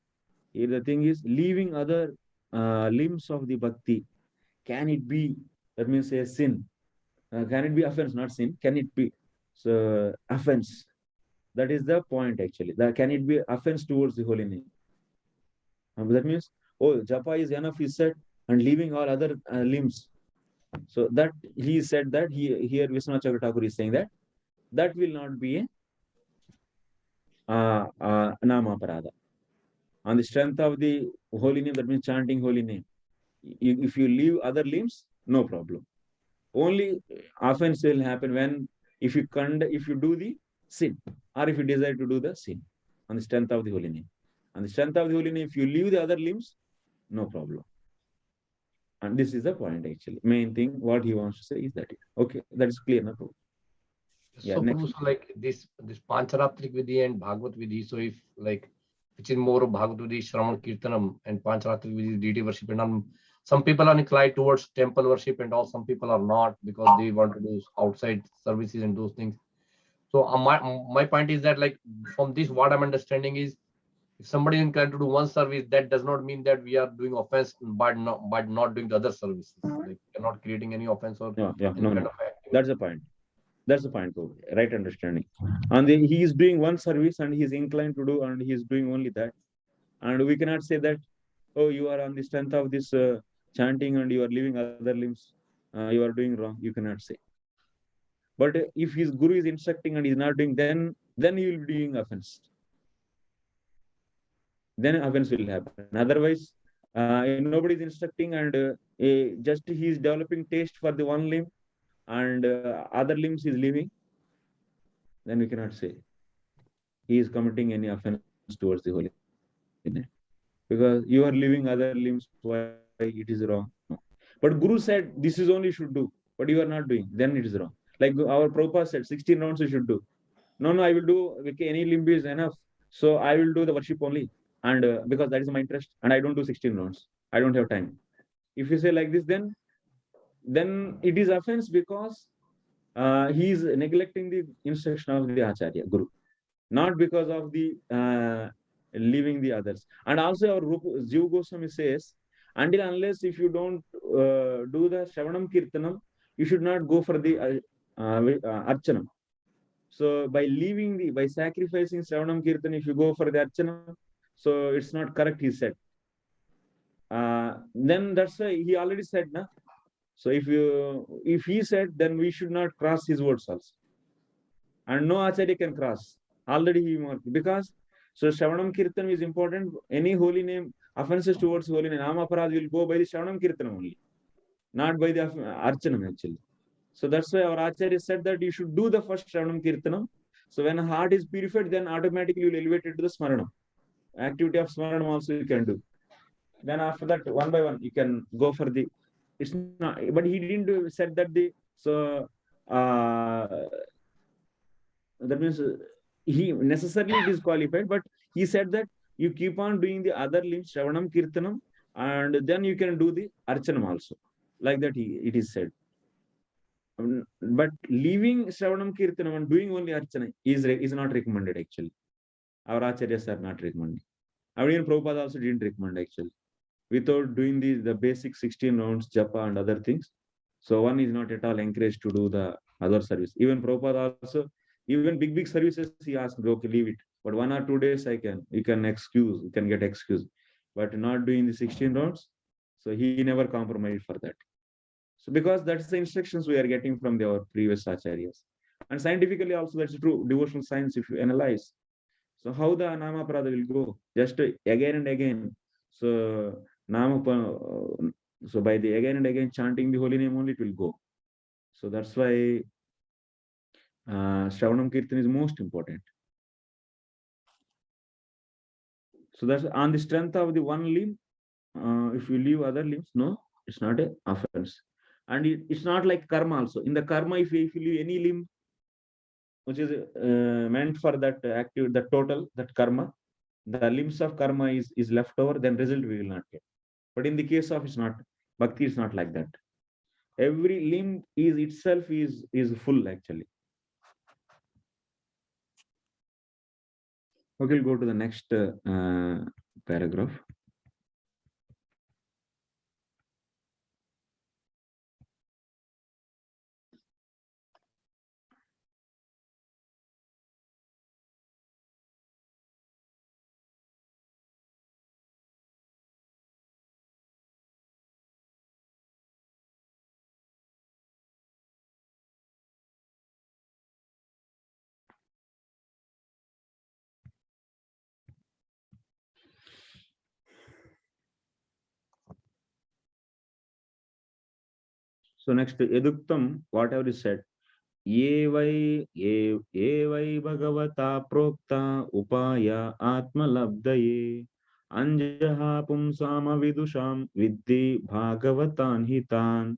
Speaker 2: here the thing is leaving other limbs of the bhakti. Can it be, that means a sin? Can it be offense, not sin? Can it be offense? That is the point actually. Can it be offense towards the holy name? That means, oh, japa is enough, he said, and leaving all other limbs. So that he said that here Vishwanath Chakravarti Thakur is saying that will not be a nama parada. On the strength of the holy name, that means chanting holy name. If you leave other limbs, no problem. Only offense will happen when if you do the sin, or if you desire to do the sin on the strength of the holy name. On the strength of the holy name, if you leave the other limbs, no problem. And this is the point actually. Main thing, what he wants to say is that. Okay, that is clear now.
Speaker 3: Yeah, so like this Pancharatrik Vidhi and Bhagavad Vidhi, so if like which is more of Bhagavad Vidhi, Shravan Kirtanam, and Pancharatrik Vidhi, deity worship, and some people are inclined towards temple worship and all, some people are not because they want to do outside services and those things. So my point is that like from this, what I'm understanding is if somebody is inclined to do one service, that does not mean that we are doing offense by not doing the other services. Like we're not creating any offense or
Speaker 2: no. That's the point. That's the point, right understanding. And then he is doing one service and he is inclined to do, and he is doing only that. And we cannot say that, oh, you are on the strength of this chanting and you are leaving other limbs, you are doing wrong. You cannot say. But if his guru is instructing and he's not doing, then he will be doing offense. Then offense will happen. Otherwise, nobody is instructing and just he is developing taste for the one limb and other limbs is leaving, then we cannot say he is committing any offense towards the holy name. Because you are leaving other limbs, why it is wrong? No. But Guru said this is only should do, but you are not doing, then it is wrong. Like our Prabhupada said, 16 rounds you should do. No, I will do, okay, any limb is enough. So I will do the worship only. And because that is my interest, and I don't do 16 rounds. I don't have time. If you say like this, then it is offense because he is neglecting the instruction of the Acharya, Guru, not because of the leaving the others. And also our Jiva Goswami says, until unless if you don't do the Shravanam Kirtanam, you should not go for the Archanam. So by sacrificing Shravanam Kirtan, if you go for the Archanam, so it's not correct, he said. Then that's why he already said, na. So if he said, then we should not cross his words also. And no Acharya can cross. Already he marked. Because so Shravanam Kirtan is important. Any holy name, offenses towards holy name, Namaparad will go by the Shravanam Kirtan only, not by the Archanam actually. So that's why our Acharya said that you should do the first Shravanam Kirtanam. So when heart is purified, then automatically you will elevate it to the Smaranam. Activity of Smaranam also you can do. Then after that, one by one, you can go for the, it's not, but he didn't said that so that means he necessarily disqualified, but he said that you keep on doing the other limbs, Shravanam, Kirtanam, and then you can do the Archanam also. Like that it is said. But leaving Shravanam, Kirtanam and doing only Archana is not recommended actually. Our Acharyas are not recommending. I mean, Prabhupada also didn't recommend actually. Without doing the basic 16 rounds, japa and other things. So one is not at all encouraged to do the other service. Even Prabhupada also, even big services, he asked, okay, leave it. But 1 or 2 days you can get excuse. But not doing the 16 rounds. So he never compromised for that. So because that's the instructions we are getting from our previous acharyas. And scientifically also that's true, devotional science if you analyze. So how the Nama Parada will go? Just again and again. So so by the again and again chanting the holy name only it will go. So that's why Shravanam Kirtan is most important. So that's on the strength of the one limb. If you leave other limbs, no, it's not an offense. And it's not like karma also. In the karma, if you leave any limb, which is meant for that that total, that karma, the limbs of karma is left over, then result we will not get. But in the case of it's not, bhakti is not like that. Every limb is itself is full actually. Okay, we'll go to the next paragraph. So next, Eduktam, whatever is said, ye vai bhagavata prokta upaya atma labdaye anjaha pumsama vidusham vidhi bhagavatan hitan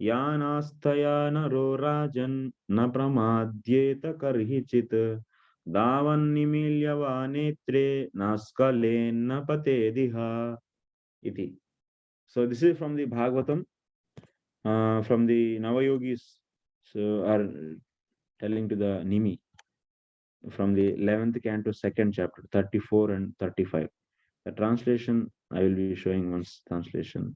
Speaker 2: yanasthaya naro rajan na pramadyeta karhichit davan nimilyava netre naskale na pate diha iti. So this is from the Bhagavatam. From the Navayogis, so are telling to the Nimi from the 11th canto, 2nd chapter, 34 and 35. The translation I will be showing once translation.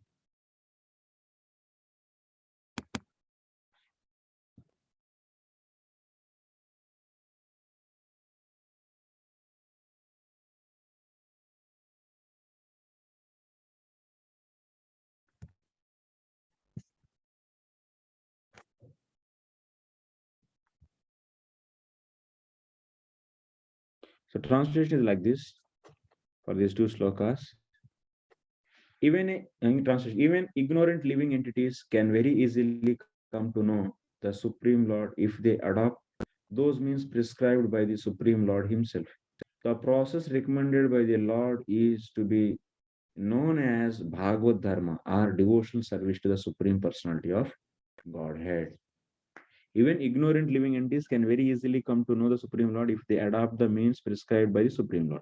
Speaker 2: So translation is like this for these two slokas. Even in translation, even ignorant living entities can very easily come to know the Supreme Lord if they adopt those means prescribed by the Supreme Lord himself. The process recommended by the Lord is to be known as Bhagavad Dharma, or devotional service to the Supreme Personality of Godhead. Even ignorant living entities can very easily come to know the Supreme Lord if they adopt the means prescribed by the Supreme Lord.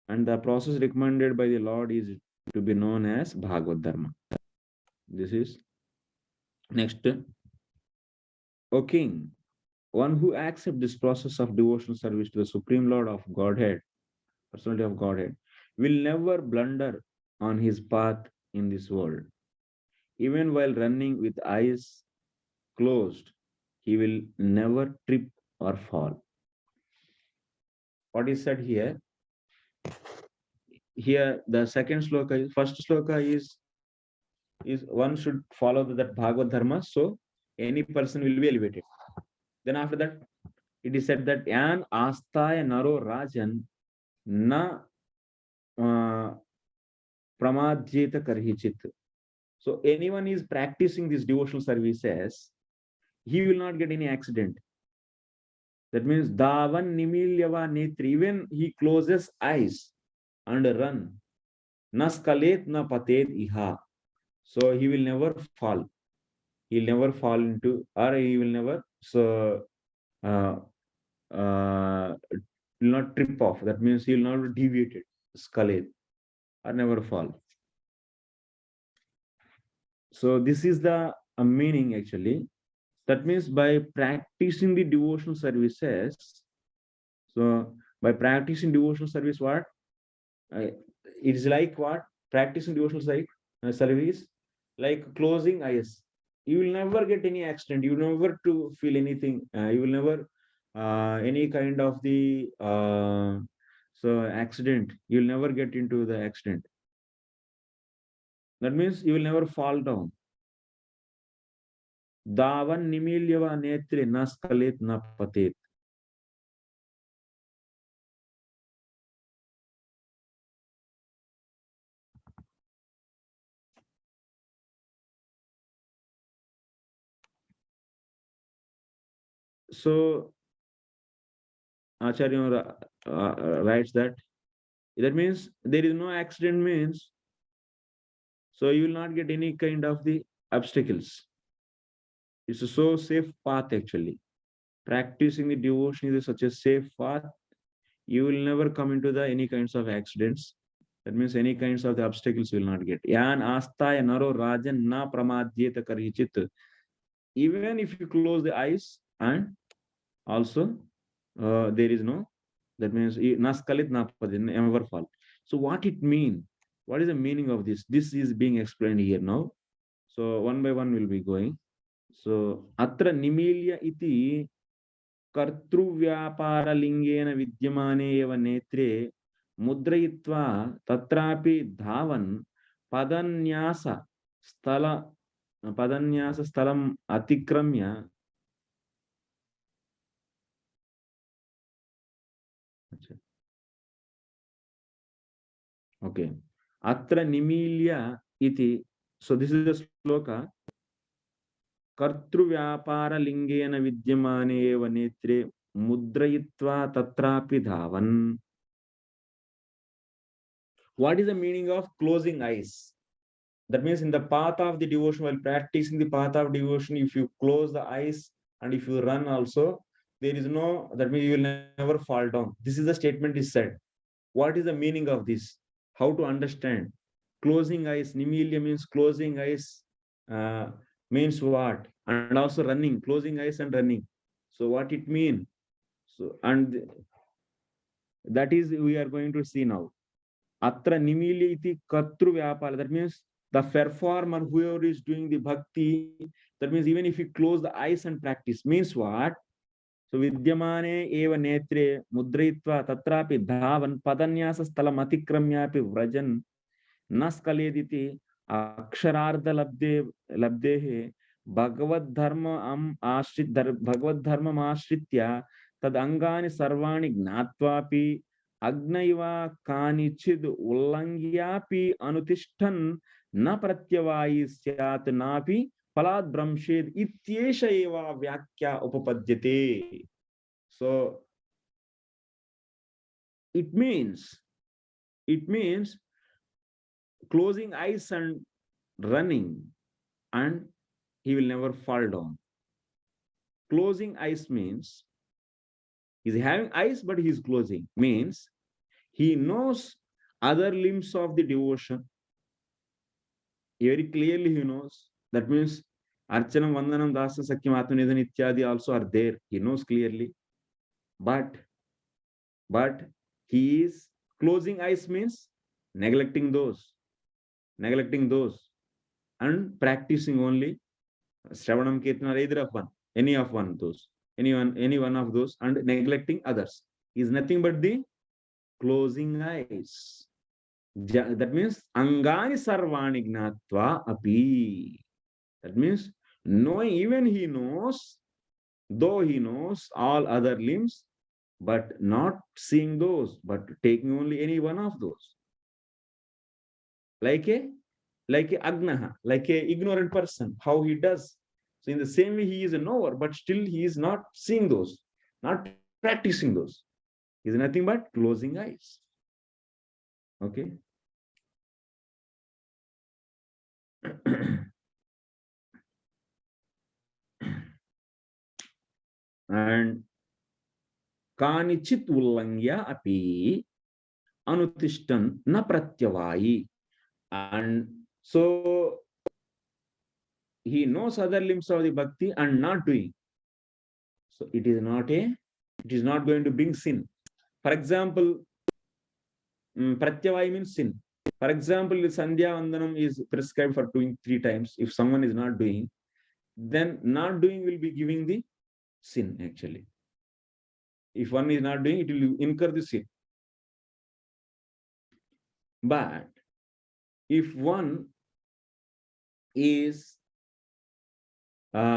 Speaker 2: And the process recommended by the Lord is to be known as Bhagavad Dharma. This is next. O King, one who accepts this process of devotional service to the Supreme Lord of Godhead, Personality of Godhead, will never blunder on his path in this world. Even while running with eyes closed, he will never trip or fall. What is said here? Here, the second sloka, first sloka is one should follow that Bhagavad Dharma, so any person will be elevated. Then after that, it is said that Yan Astaya Naro Rajan Na Pramadjeta Karhichit. So anyone is practicing these devotional services, he will not get any accident. That means Davan Nimilyava Netri, even he closes eyes and run. Naskalet na patet iha. So he will never fall. He will never fall into, or he will never will not trip off. That means he will not deviate it, skalet, or never fall. So this is the meaning actually. That means by practicing the devotional services, so by practicing devotional service, what? It is like what? Practicing devotional service, like closing eyes. You will never get any accident. You will never to feel anything. You will never any kind of the accident. You will never get into the accident. That means you will never fall down. Davan nimilyava netre naskalet na patet. So Acharya writes that means there is no accident means, so you will not get any kind of the obstacles. It's a so safe path actually. Practicing the devotion is such a safe path. You will never come into the any kinds of accidents. That means any kinds of the obstacles you will not get. Yan astaya naro rajan na pramadjeta karhichit. Even if you close the eyes, and also there is no, that means naskalit na never fall. So what it mean? What is the meaning of this? This is being explained here now. So one by one we'll be going. So atra nimilya iti कर्तृव्यापार लिंगेन विद्यमाने एव नेत्रे मुद्रयित्वा तत्रापि धावन् पदन्यास स्थलम् अतिक्रम्य okay atra nimilya iti. So this is the sloka. कर्तृव्यापार लिंगेन विद्यमाने एव नेत्रे मुद्रयित्वा तत्रापि धावन्. What is the meaning of closing eyes? That means in the path of the devotion, while practicing the path of devotion, if you close the eyes and if you run also, there is no, that means you will never fall down. This is the statement is said. What is the meaning of this? How to understand? Closing eyes, nimilya means closing eyes, means what? And also running, closing eyes and running. So what it means? So, and that is we are going to see now. Atra nimilya iti katru vyapara. That means the performer, whoever is doing the bhakti, that means even if you close the eyes and practice, means what? So vidyamane eva netre mudrayitva tatrapi dhavan padanyasa sthalam atikramyapi vrajan naskalediti aksharardha labdehe Bhagavad Dharma Ashritya tad angani sarvani gnatvapi agnaiva kanichid ullangyapi anutishtan na pratyavayi syat napi palad brahmshed ityesha eva vyakya upapadyate. So it means closing eyes and running, and he will never fall down. Closing eyes means he's having eyes, but he's closing. Means he knows other limbs of the devotion. Very clearly he knows. That means Archanam, Vandanam, Dasa, Sakyam, Atmanidhan, Ityadi also are there. He knows clearly. But he is closing eyes means neglecting those, and practicing only Shravanam, Kirtanam, either of one, any one of those, and neglecting others is nothing but the closing eyes. That means angani sarvani gnatva api. That means knowing, even he knows, though he knows all other limbs, but not seeing those, but taking only any one of those. Like a agnaha, like a ignorant person, how he does. So in the same way, he is a knower, but still he is not seeing those, not practicing those. He is nothing but closing eyes. Okay. And kanichit ullangya api anutishtan na pratyavayi. And so he knows other limbs of the bhakti and not doing. So it is not going to bring sin. For example, pratyavayi means sin. For example, Sandhya Vandanam is prescribed for doing 3 times. If someone is not doing, then not doing will be giving the sin actually. If one is not doing, it will incur the sin. But if one is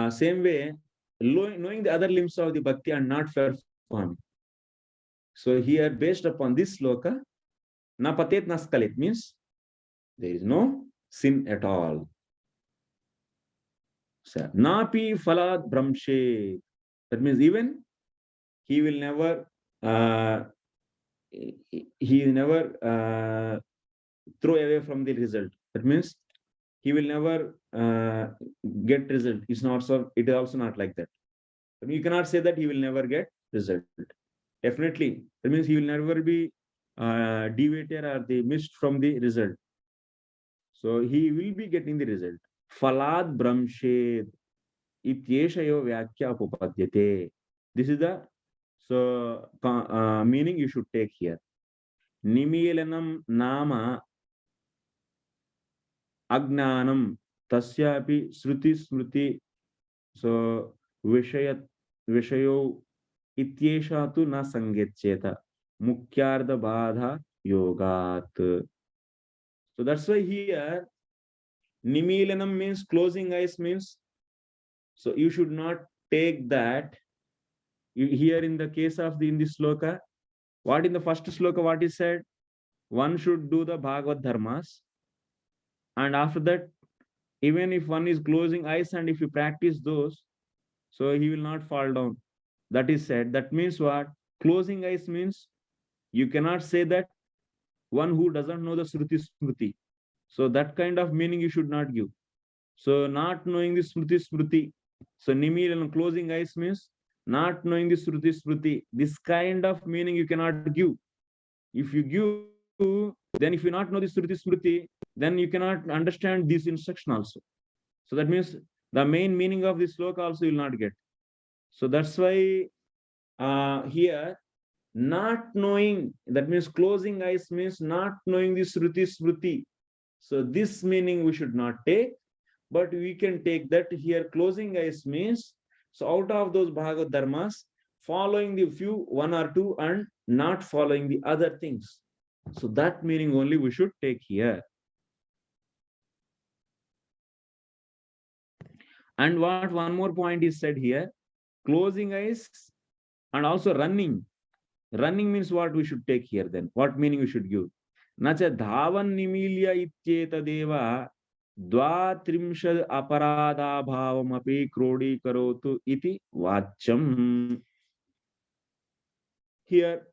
Speaker 2: same way, knowing the other limbs of the bhakti and not performing. So here, based upon this sloka, na patet na skalit means there is no sin at all. So, napi falad brahmshe. That means even he will never throw away from the result. That means he will never get result. It is also not like that. You cannot say that he will never get result. Definitely, that means he will never be deviated or missed from the result. So he will be getting the result. Falad brahmshed ityeshayo vyakya upapadyate. This is the meaning you should take here. Nimilanam nama agnanam tasyapi shruti smriti. So vishayo ityesha tu na sangetcheta mukyarda badha yogat. So that's why here nimilanam means closing eyes means. So you should not take that. Here in the case of in this sloka, what in the first sloka, what is said? One should do the Bhagavad dharmas. And after that, even if one is closing eyes and if you practice those, so he will not fall down. That is said. That means what? Closing eyes means you cannot say that one who doesn't know the Shruti Smriti. So that kind of meaning you should not give. So not knowing the Shruti Smriti. So Nimil and closing eyes means not knowing the Shruti Smriti. This kind of meaning you cannot give. If you give, then if you not know the Shruti Smriti, then you cannot understand this instruction also. So that means the main meaning of this sloka also you will not get. So that's why here not knowing, that means closing eyes means not knowing the Shruti Smriti. So this meaning we should not take, but we can take that here closing eyes means, so out of those Bhagavad dharmas, following the few, 1 or 2, and not following the other things. So that meaning only we should take here. And what one more point is said here, closing eyes And also running. Running means what we should take here then? What meaning we should give? Nacha dhavan nimilya ityetadeva dvatrimshad aparada bhavam api krodi karotu iti vacham. Here,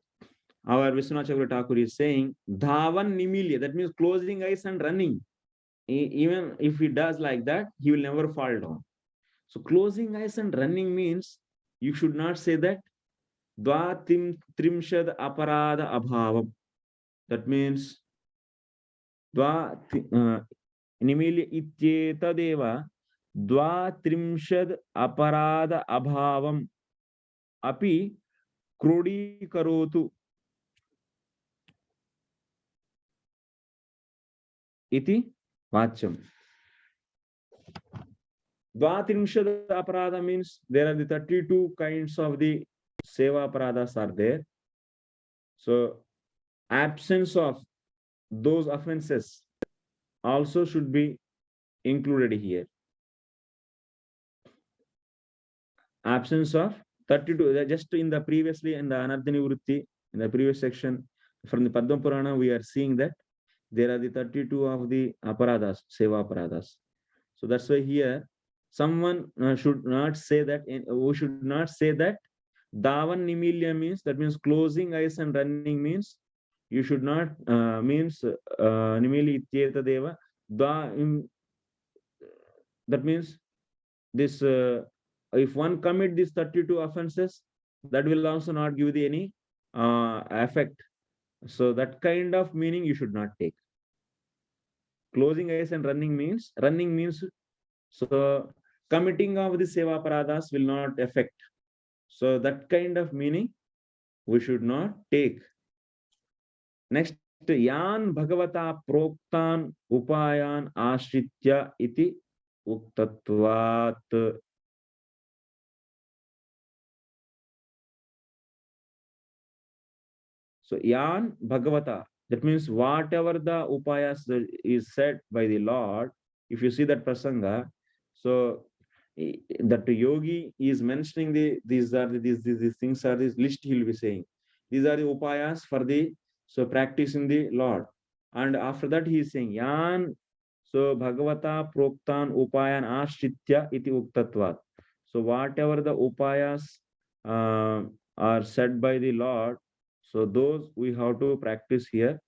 Speaker 2: our Vishwanath Chakravarti Thakur is saying dhavan nimilya, that means closing eyes and running. Even if he does like that, he will never fall down. So closing eyes and running means you should not say that trimshad aparada abhavam. That means nimilya ityetadeva trimshad aparada abhavam api krodi karotu iti vacham. Dvatrimshad aparada means there are the 32 kinds of the seva aparadas are there. So absence of those offenses also should be included here. Absence of 32, just in the previously in the Anardhani Vritti, in the previous section from the Padma Purana, we are seeing that there are the 32 of the aparadas, seva aparadas. So that's why here someone should not say that, we should not say that Davan Nimilya means, that means closing eyes and running means, you should not means Nimili Ityeta Deva. That means this, if one commit these 32 offenses, that will also not give the any effect. So that kind of meaning you should not take. Closing eyes and running means, so committing of the seva paradas will not affect. So that kind of meaning we should not take. Next, yan bhagavata proktan upayan ashritya iti uktatvat. So yan bhagavata, that means whatever the upayas is said by the Lord, if you see that prasanga, so that yogi is mentioning these things are this list he will be saying. These are the upayas for the practicing the Lord. And after that he is saying yan, so bhagavata proktan upayan ashritya iti uktatvat. So whatever the upayas are said by the Lord, so those we have to practice here.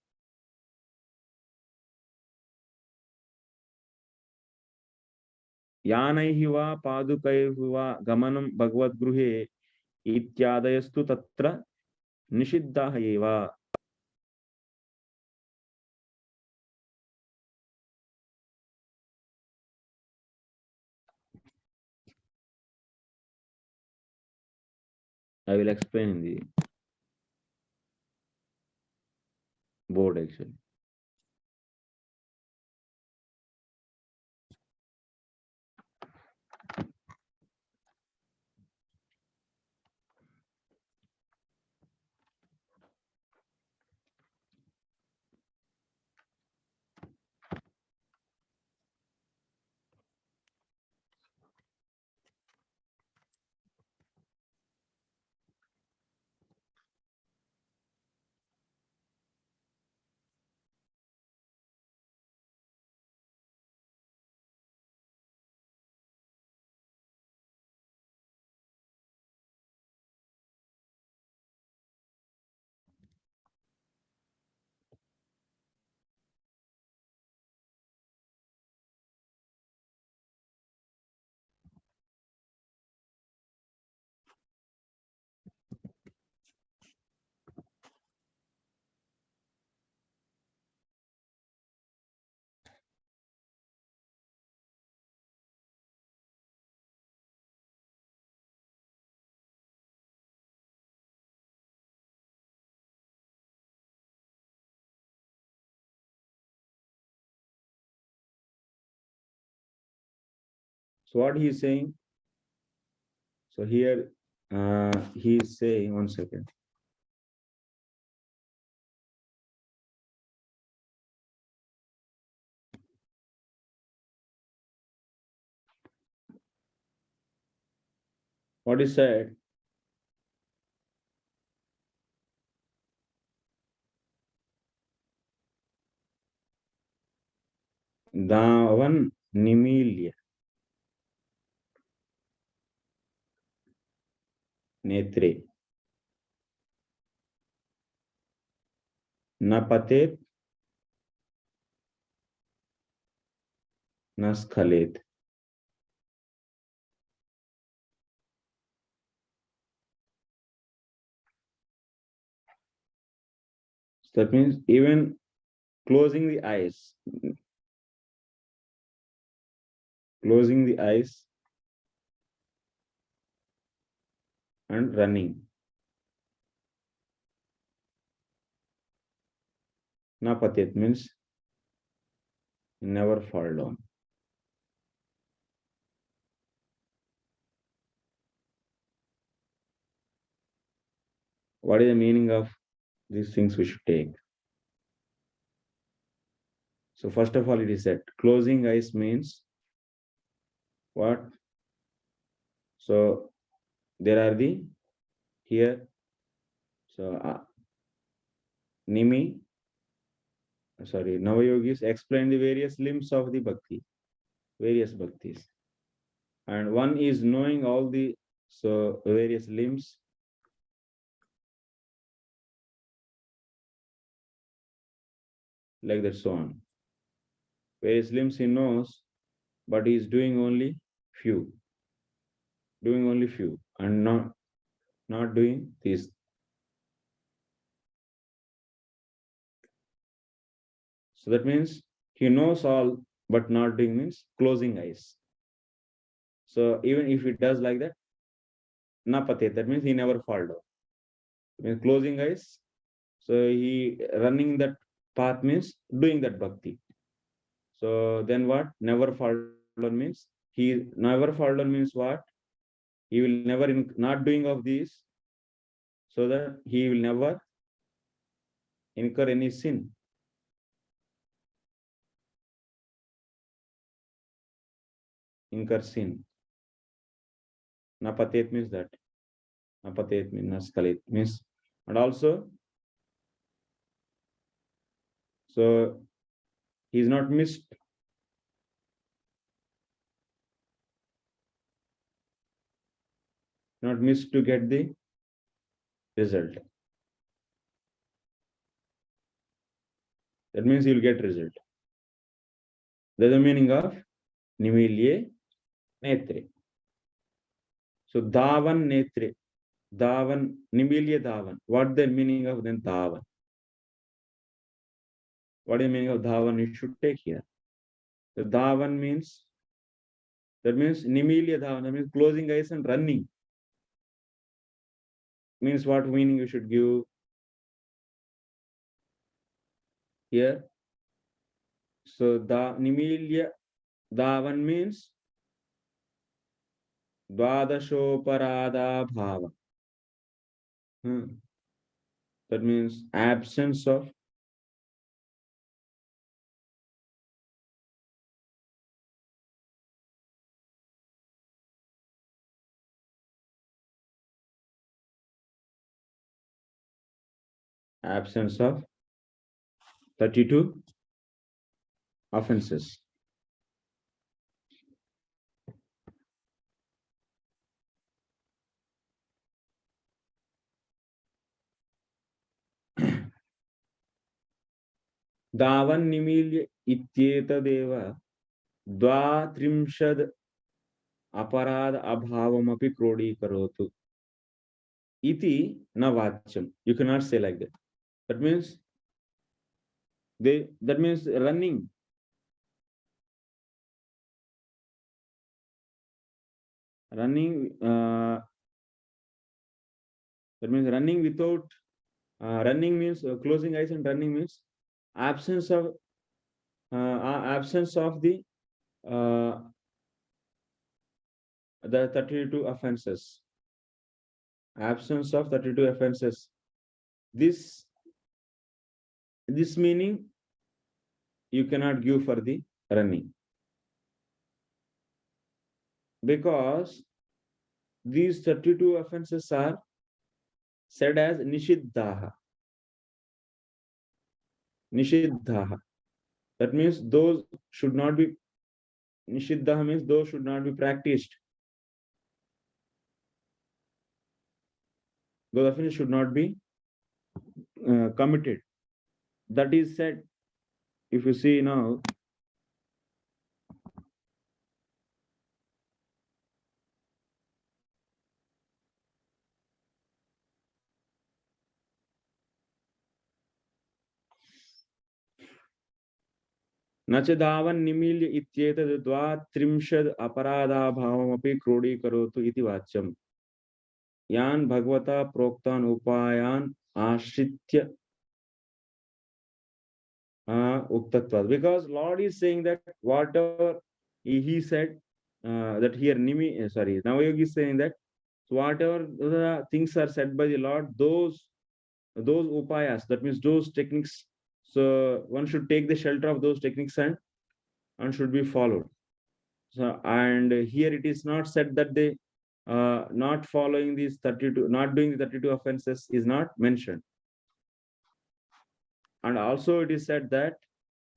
Speaker 2: Yanaihi va padukaihi va gamanam bhagavad gruhe ityadayastu tatra nishiddhaha eva. I will explain in the board actually. So what he is saying? So here he is saying, one second. What he said? Davan nimilya netre na patet na skhalet. So that means even closing the eyes and running. Na patet means never fall down. What is the meaning of these things we should take? So first of all, it is said closing eyes means what? So there are the here. So Navayogis explain the various limbs of the bhakti, various bhaktis. And one is knowing all the various limbs. Like that, so on. Various limbs he knows, but he is doing only few. And not doing these. So that means he knows all, but not doing means closing eyes. So even if he does like that, na pate, that means he never fall down. Means closing eyes. So he running that path means doing that bhakti. So then what? Never fall down means what? He will never not doing of these, so that he will never incur any sin. Incur sin. Napatet means that. Napatet means naskalit means, and also, so he is not missed. Not missed to get the result. That means he will get result. That's the meaning of nimilye netre. So davan netre. Davan, nimilye davan. What the meaning of then davan? What is the meaning of dhavan? You should take here. The dhavan means, that means nimilya dhavan, that means closing eyes and running. Means what meaning you should give here? So nimilya dhavan means dvadashoparada bhava. That means absence of absence of 32 offenses. Dhavan nimilya ityetadeva dvatrimshad aparad abhavamapi krodi karotu. Iti na vacham. You cannot say like that. That means running. That means running without running means closing eyes, and running means absence of the 32 offenses. Absence of 32 offenses. This meaning you cannot give for the running, because these 32 offenses are said as nishiddhaha. Nishiddhaha. That means those should not be, nishiddha means those should not be practiced. Those offenses should not be committed. That is said, if you see now, नचदावन निमील्य इत्येतद् द्वात्रिंशद् अपराधाभावमपि क्रोडीकरोतु इति वाच्यम्। यान भगवता प्रोक्तान उपायान आश्रित्य uktatvad. Because Lord is saying that whatever he said, that here Navayogi is saying that whatever the things are said by the Lord, those upayas, that means those techniques, so one should take the shelter of those techniques and should be followed. So, and here it is not said that they not following these 32, not doing the 32 offenses is not mentioned. And also it is said that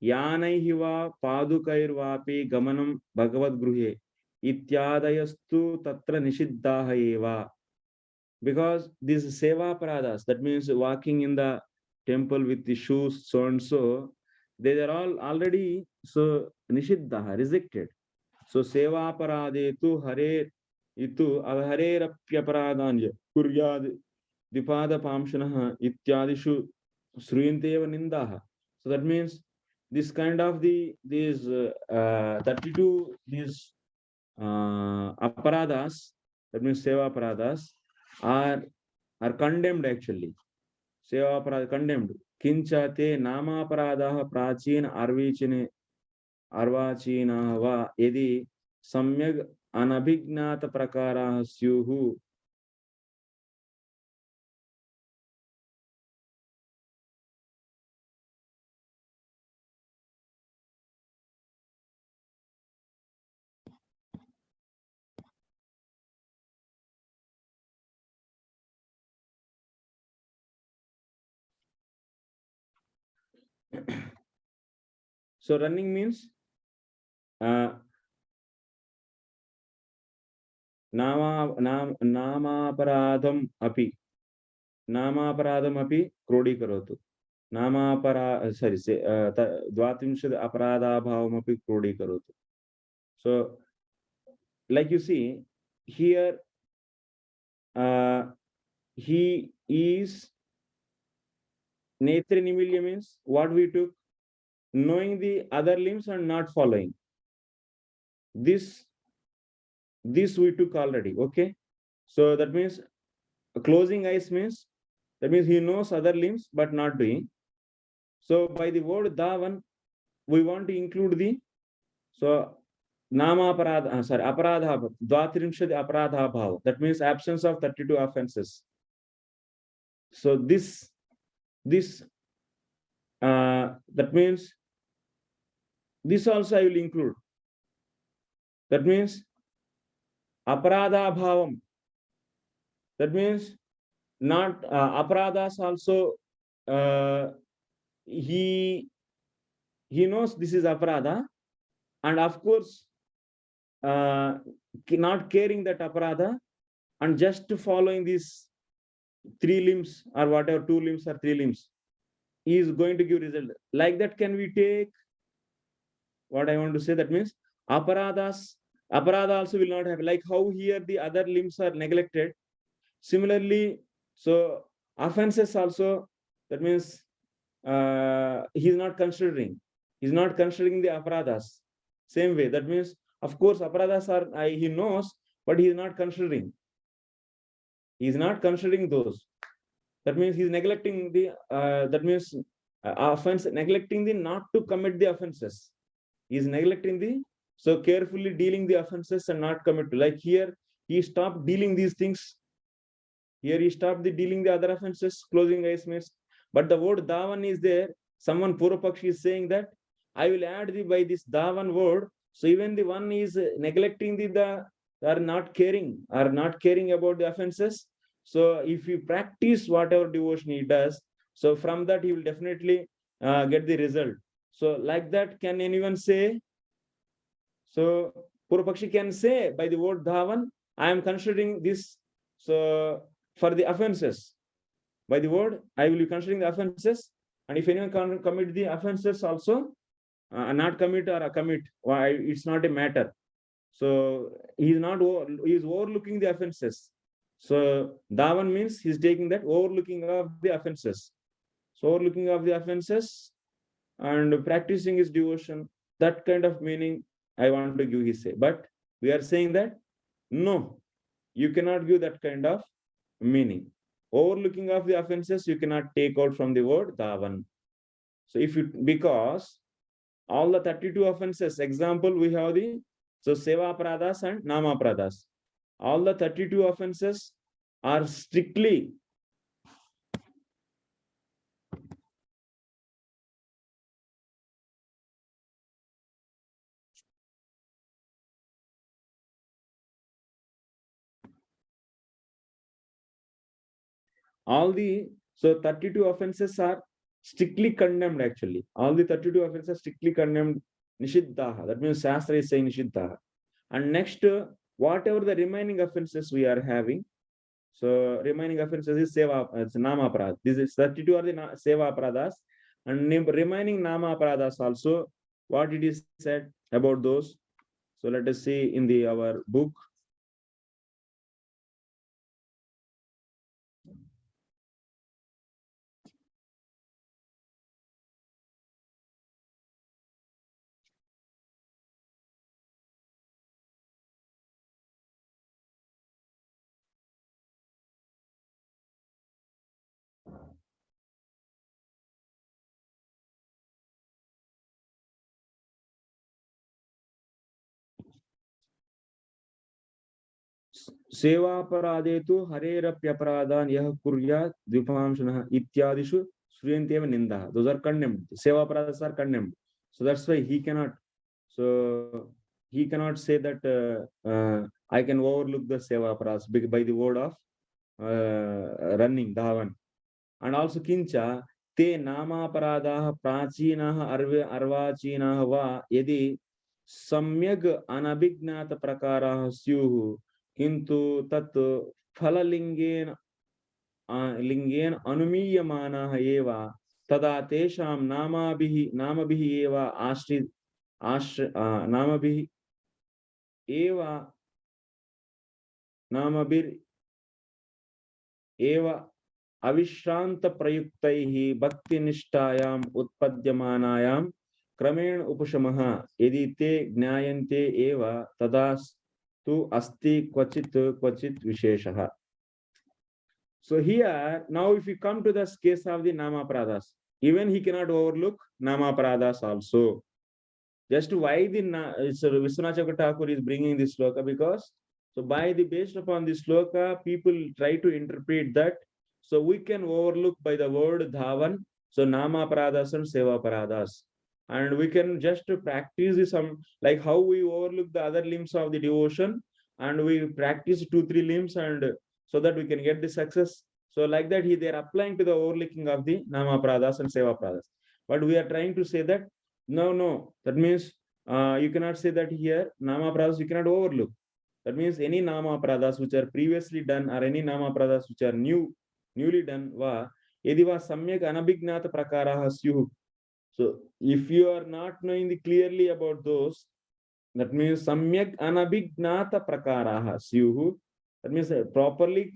Speaker 2: yanaihi va padukairvapi gamanam bhagavad gruhe ityadayastu tatra nishiddhaha eva. Because these seva paradas, that means walking in the temple with the shoes, so and so, they are all already so nishiddhaha, rejected. So seva parade tu hare itu avharerapyaparadanya kuryad dipada pamshanaha ityadishu shruyanteva nindaha. So that means this kind of these 32 these aparadas, that means seva aparadas, are condemned actually. Seva aparada condemned. Kincha te nama aparadaha prachina arvachina va yadi samyag anabhignata prakaraha syuhu. So running means nama paradam api krodi karotu. Nama para sorry say dvatimshad aparadha bhavam api krodi karotu. So like you see here, he is netri nimilya means what we took, knowing the other limbs and not following. This we took already. Okay, so that means closing eyes means, that means he knows other limbs but not doing. So by the word davan, we want to include the nama aparadha, aparadha, dvatrimshad aparadha bhav. That means absence of 32 offenses. So this that means this also I will include. That means aparadha bhavam. That means not aparadas also. He knows this is aparadha, and of course not caring that aparadha and just following these 3 limbs or whatever, 2 limbs or 3 limbs, is going to give result. Like that, can we take what I want to say? That means aparadha also will not have, like how here the other limbs are neglected. Similarly, so offenses also, that means he's not considering the aparadas. Same way, that means of course aparadas are he knows, but he is not considering. He is not considering those. That means he's neglecting the that means offense, neglecting the not to commit the offenses. He is neglecting the, so carefully dealing the offenses and not commit to. Like here, he stopped dealing these things. Here he stopped dealing the other offenses, closing eyes means. But the word davan is there. Someone Purvapakshi is saying that I will add by this davan word. So even the one is neglecting the or not caring about the offenses. So if you practice whatever devotion he does, so from that he will definitely get the result. So like that, can anyone say? So Purupakshi can say by the word dhavan, I am considering this. So for the offenses, by the word, I will be considering the offenses. And if anyone can commit the offenses also, not commit or commit, why it's not a matter. So he is overlooking the offenses. So dhavan means he's taking that overlooking of the offenses. So overlooking of the offenses and practicing his devotion, that kind of meaning I want to give, he say. But we are saying that no, you cannot give that kind of meaning. Overlooking of the offenses, you cannot take out from the word dhavan. So if you, because all the 32 offenses, example, we have the, so seva pradas and nama pradas. All the 32 offenses are strictly so 32 offenses are strictly condemned actually. All the 32 offenses are strictly condemned, nishiddhaha. That means Shastra is saying nishiddhaha. And next, whatever the remaining offenses we are having, so remaining offenses is seva, it's nama aparadha. This is 32 are the seva aparadas, and remaining nama aparadas also, what it is said about those. So let us see in our book. सेवापराधे तु हरेरप्यपराधान् यः कुर्यात् द्विपांशनः इत्यादिषु श्रूयन्त्येव निन्दाः. Those are condemned. Sevaaparadas are condemned. So that's why he cannot. So he cannot say that I can overlook the sevaparadas by the word of running dhavan. And also kincha te namaparadaः प्राचीनाः अर्वाचीनाः वा यदि सम्यग् अनभिज्ञात प्रकाराः स्युः किंतु तत् फललिंगेन Lingen अनुमीयमानाः एव तदा तेषां नामभिः एव अविश्रांत प्रयुक्तैः भक्तिनिष्ठायाम् उत्पद्यमानायां क्रमेण उपशमः यदि ते ज्ञायन्ते एव तदा asti kvachit visheshaha. So here now if you come to the case of the nama pradas, even he cannot overlook nama pradas also. Just why the Vishwanath Thakur is bringing this sloka, because so based upon this sloka, people try to interpret that so we can overlook by the word dhavan, so nama pradas and seva pradas. And we can just practice some, like how we overlook the other limbs of the devotion, and we practice 2-3 limbs, and so that we can get the success. So like that, they are applying to the overlooking of the nama pradas and seva pradas. But we are trying to say that no, that means you cannot say that here nama pradas you cannot overlook. That means any nama pradas which are previously done, or any nama pradas which are newly done, va yediva samyak anabhignata prakaraha syuh. So if you are not knowing clearly about those, that means samyak anabhignata prakaraha syuh. That means properly,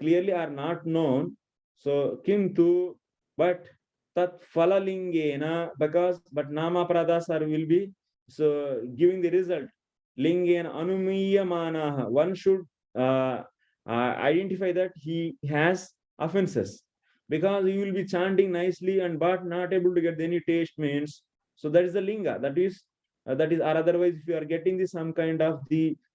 Speaker 2: clearly are not known. So kintu, but tat falalingena, because but nama pradas will be so giving the result. Lingena anumiyamanaha. One should identify that he has offenses, because he will be chanting nicely and but not able to get any taste means. So that is the linga. That is or otherwise if you are getting some kind of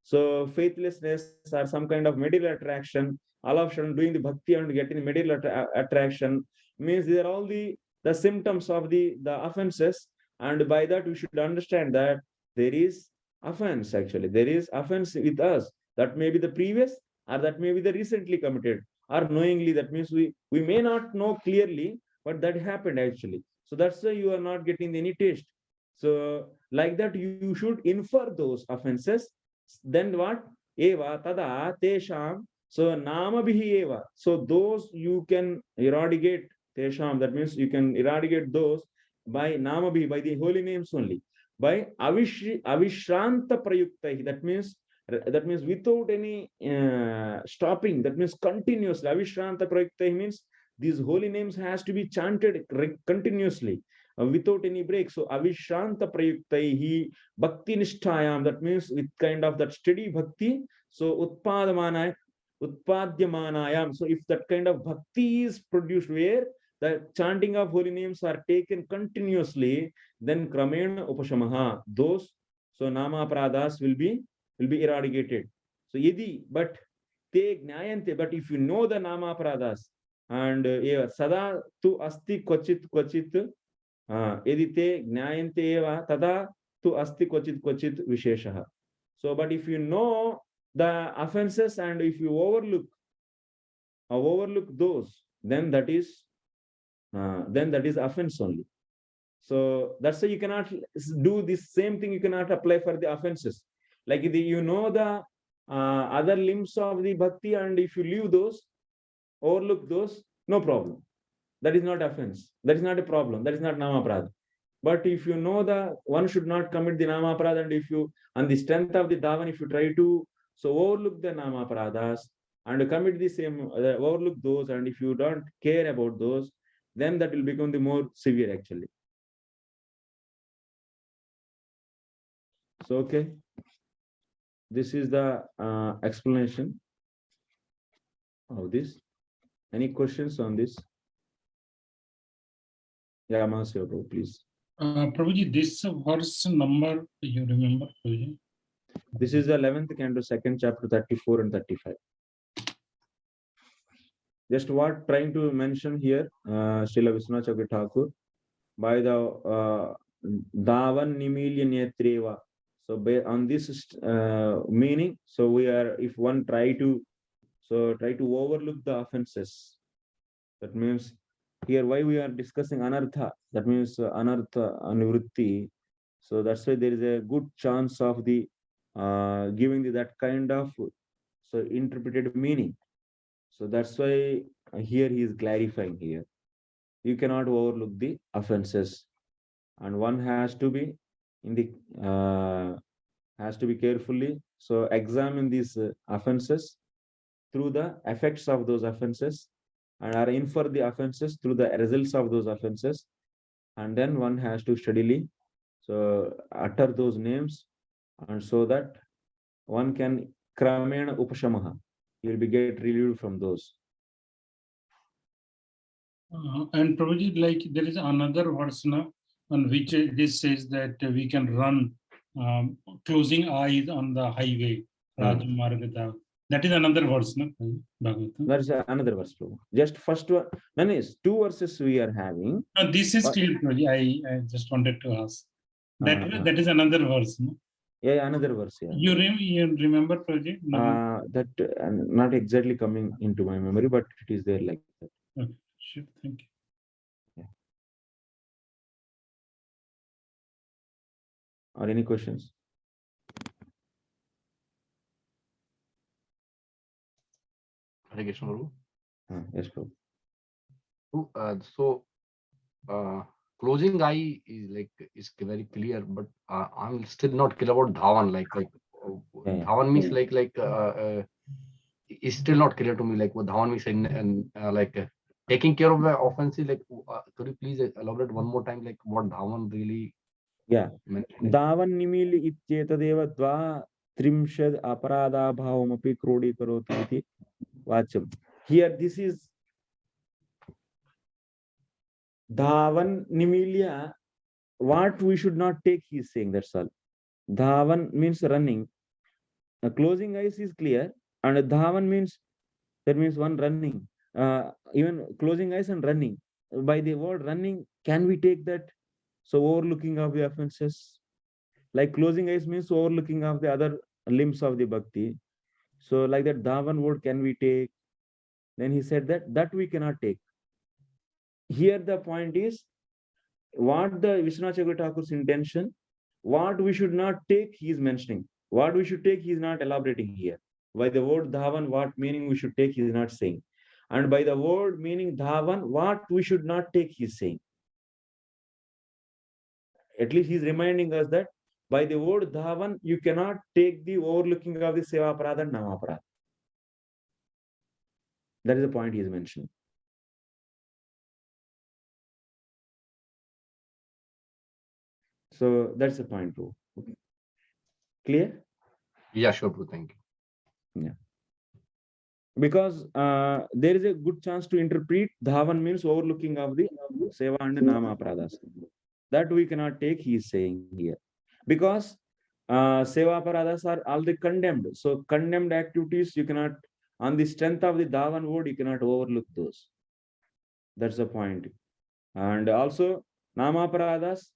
Speaker 2: so faithlessness or some kind of material attraction, all of a sudden doing the bhakti and getting material attraction means these are all the symptoms of the offenses. And by that we should understand that there is offense, actually there is offense with us. That may be the previous, or that may be the recently committed, or knowingly. That means we may not know clearly, but that happened actually. So that's why you are not getting any taste. So like that, you should infer those offenses. Then what? Eva tada tesham. So nama bihi eva. So those you can eradicate tesham. That means you can eradicate those by nama bihi, by the holy names only. By avishranta prayukta. That means without any stopping. That means continuously. Avishranta prayukta means these holy names has to be chanted continuously without any break. So avishranta prayuktaihi bhakti nishtayam, that means with kind of that steady bhakti. So utpadyamanayam. So if that kind of bhakti is produced where the chanting of holy names are taken continuously, then kramena upashamaha, those so nama pradas will be eradicated. So yadi, but te gnayante, but if you know the nama pradas, and sada tu asti kvachit यदि ते ज्ञायन्ते एव तदा तु अस्ति क्वचित् विशेषः. So but if you know the offenses and if you overlook those, then that is offense only. So that's why you cannot do this same thing. You cannot apply for the offenses. Like you know the other limbs of the bhakti, and if you leave those, overlook those, no problem. That is not offense. That is not a problem. That is not namaprada. But if you know the one should not commit the namaprada, and if you, on the strength of the dhavan, if you try to so overlook the namapradas and commit the same, overlook those, and if you don't care about those, then that will become the more severe actually. So okay, this is the explanation of this. Any questions on this? Yeah, Mahasya, please.
Speaker 5: Prabhuji, this verse number, you remember, Prabhuji?
Speaker 2: This is the 11th canto, 2nd chapter, 34 and 35. Just what trying to mention here, Srila Vishwanath Chakravarti Thakur, by the Dhavan Nimilya Netreva. So on this meaning, so we are, if one try to overlook the offenses, that means here why we are discussing anartha, that means anartha anivritti. So that's why there is a good chance of the giving that kind of so interpreted meaning. So that's why here he is clarifying here. You cannot overlook the offenses, and one has to be in the has to be carefully so examine these offenses through the effects of those offenses, and are infer the offenses through the results of those offenses, and then one has to steadily so utter those names, and so that one can kramena upashamaha, you will be get relieved from those.
Speaker 5: And Prabhuji, like there is another verse now on which this says that we can run closing eyes on the highway. Rajamargata. That is another verse, no?
Speaker 2: That is another verse. Just first one. Then is two verses we are having.
Speaker 5: No, this is clear, Prabhuji. I just wanted to ask. That is another verse, no?
Speaker 2: Yeah, another verse. Yeah.
Speaker 5: You remember, Prabhuji?
Speaker 2: That not exactly coming into my memory, but it is there like that.
Speaker 5: Okay, sure. Thank you.
Speaker 2: Yeah. Or any questions?
Speaker 3: Hare Krishna, Prabhu.
Speaker 2: Yes, Prabhu.
Speaker 3: So closing eye is very clear, but I'm still not clear about dhavan. Dhavan means it's still not clear to me. Like what dhavan means, and taking care of the offenses. Like, could you please elaborate one more time? Like what dhavan really?
Speaker 2: Yeah, dhavan nimili ityetadeva dva trimshad aparada bhavamapi krodi karoti iti vacham. Here, this is dhavan nimilya. What we should not take, he is saying, that's all. Dhavan means running. Closing eyes is clear, and dhavan means that means one running. Even closing eyes and running. By the word running, can we take that? So overlooking of the offenses, like closing eyes means overlooking of the other limbs of the bhakti. So like that dhavan word can we take? Then he said that we cannot take. Here the point is what the Vishwanath Chakravarti Thakur's intention, what we should not take, he is mentioning. What we should take, he is not elaborating here. By the word dhavan, what meaning we should take, he is not saying. And by the word meaning dhavan, what we should not take, he is saying. At least he is reminding us that by the word dhavan, you cannot take the overlooking of the seva aparadha and nama aparadha. That is the point he is mentioning. So that's the point too. Okay. Clear?
Speaker 3: Yeah, sure, Prabhu. Thank you.
Speaker 2: Yeah. Because there is a good chance to interpret dhavan means overlooking of the seva and nama aparadhas. That we cannot take, he is saying here. Because seva aparadhas are already condemned. So condemned activities, you cannot, on the strength of the dhavan word, you cannot overlook those. That's the point. And also, nama aparadhas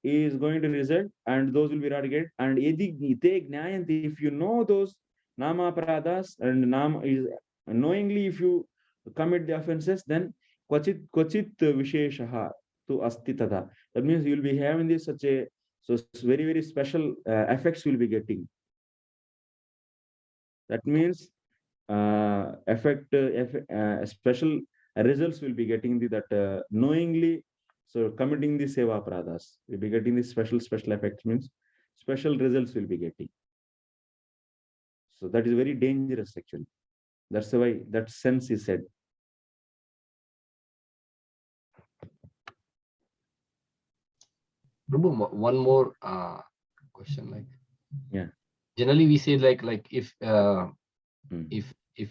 Speaker 2: is going to result, and those will be eradicated. And if you know those nama aparadhas and nama is knowingly, if you commit the offenses, then kvachit visheshaha to asti tada. That means you will be having this such a very, very special effects will be getting. That means special results will be getting that knowingly. So committing the seva aparadhas, we'll be getting the special effects, means special results will be getting. So that is very dangerous actually. That's why that sense is said.
Speaker 3: Prabhu, one more question. Like,
Speaker 2: yeah.
Speaker 3: Generally, we say like if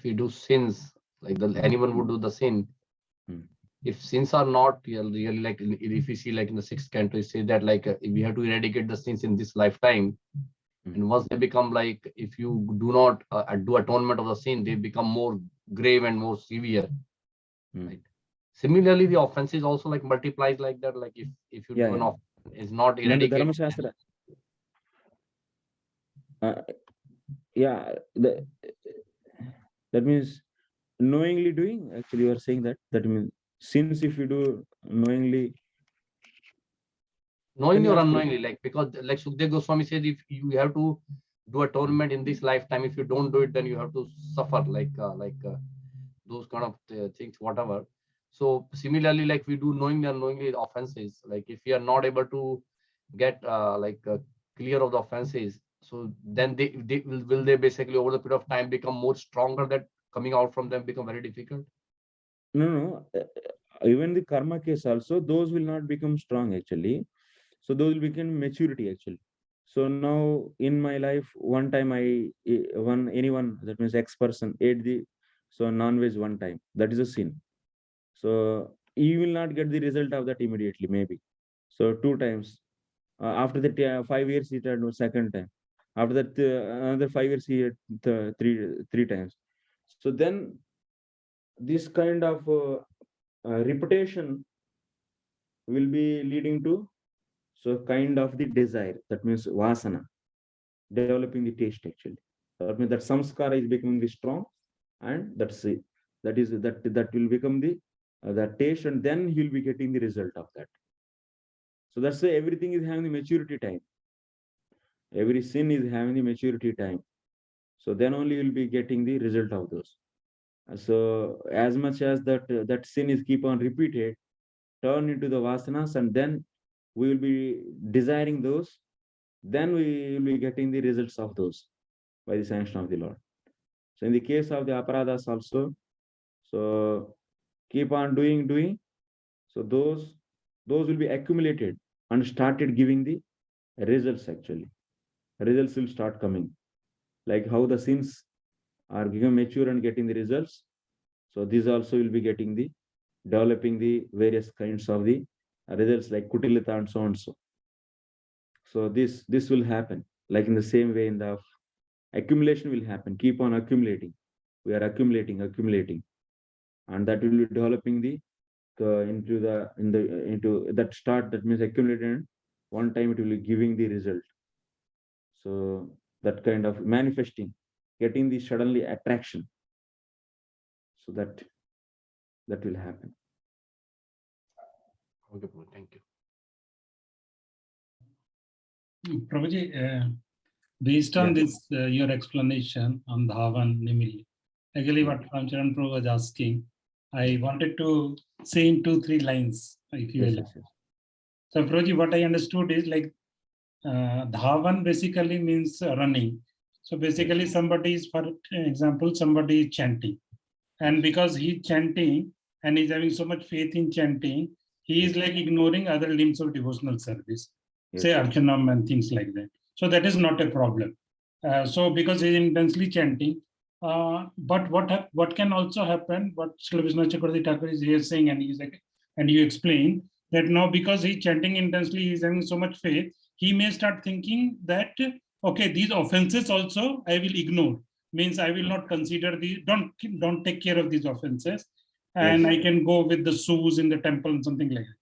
Speaker 3: we do sins, like anyone would do the sin. If sins are not really like, if you see like in the 6th canto, say that like we have to eradicate the sins in this lifetime, and once they become like, if you do not do atonement of the sin, they become more grave and more severe. Right? Similarly, the offenses also like multiplies like that. Like if you do an offense is not eradicated.
Speaker 2: Dharma Shastra. That means knowingly doing. Actually, you are saying that means sins if you do knowingly
Speaker 3: or unknowingly, like, because like Sukdev Goswami said, if you have to do atonement in this lifetime, if you don't do it, then you have to suffer like those kind of things, whatever. So similarly, like we do knowingly and unknowingly offenses, like if we are not able to get clear of the offenses, so then will they basically over the period of time become more stronger, that coming out from them become very difficult?
Speaker 2: No. Even the karma case also, those will not become strong actually. So those will become maturity actually. So now in my life, one time anyone, that means X person ate the non-veg one time, that is a sin. So you will not get the result of that immediately, maybe. So 2 times. After that 5 years, he tried second time. After that another 5 years, he had three times. So then this kind of repetition will be leading to kind of the desire, that means vasana, developing the taste actually. That means that samskara is becoming strong, and that's it. That will become the taste, and then he'll be getting the result of that. So that's why everything is having the maturity time. Every sin is having the maturity time. So then only you'll be getting the result of those. So as much as that sin is keep on repeated, turn into the vasanas, and then we will be desiring those, then we will be getting the results of those by the sanction of the Lord. So in the case of the aparadhas also, so keep on doing. So those will be accumulated and started giving the results actually. Results will start coming. Like how the sins are becoming mature and getting the results. So these also will be getting the developing the various kinds of the results like kutilita and so on. So this will happen like in the same way. In the accumulation will happen, keep on accumulating. We are accumulating, and that will be developing the into that start. That means accumulated. One time it will be giving the result. So that kind of manifesting, getting the suddenly attraction. So that will happen.
Speaker 3: Okay, Prabhu, thank you.
Speaker 5: Prabhuji, based on this, your explanation on Dhavan, Nimil, actually what Ramcharan Prabhu was asking, I wanted to say in 2-3 lines, if you will. So Prabhuji, what I understood is like Dhavan basically means running. So basically somebody is, for example, somebody is chanting. And because he's chanting and he's having so much faith in chanting, he is like ignoring other limbs of devotional service, say Archanam and things like that. So that is not a problem. So because he's intensely chanting, but what can also happen, what Srila Vishnu Chakravarti Thakur is here saying, and he's like, and you explain that now because he's chanting intensely, he's having so much faith, he may start thinking that, okay, these offenses also I will ignore. Means I will not consider the, don't take care of these offenses, and I can go with the shoes in the temple and something like that.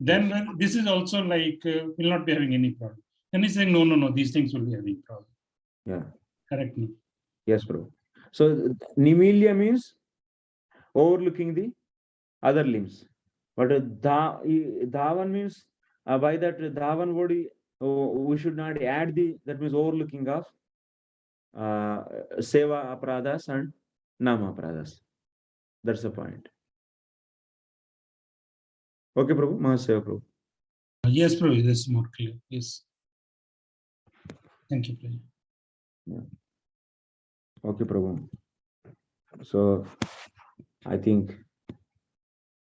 Speaker 5: Then this is also like will not be having any problem. Then he's saying no, these things will be having problem.
Speaker 2: Yeah.
Speaker 5: Correct me.
Speaker 2: Yes, bro. So Nimilya means overlooking the other limbs. But Dhavan means by that Dhavan word we should not add the, that means overlooking of Seva Apradhas and Nama Apradhas. That's the point. Okay, Prabhu. Mahaseva Prabhu.
Speaker 5: Yes, Prabhu, this is more clear. Yes. Thank you, Prabhu.
Speaker 2: Yeah. Okay, Prabhu. So I think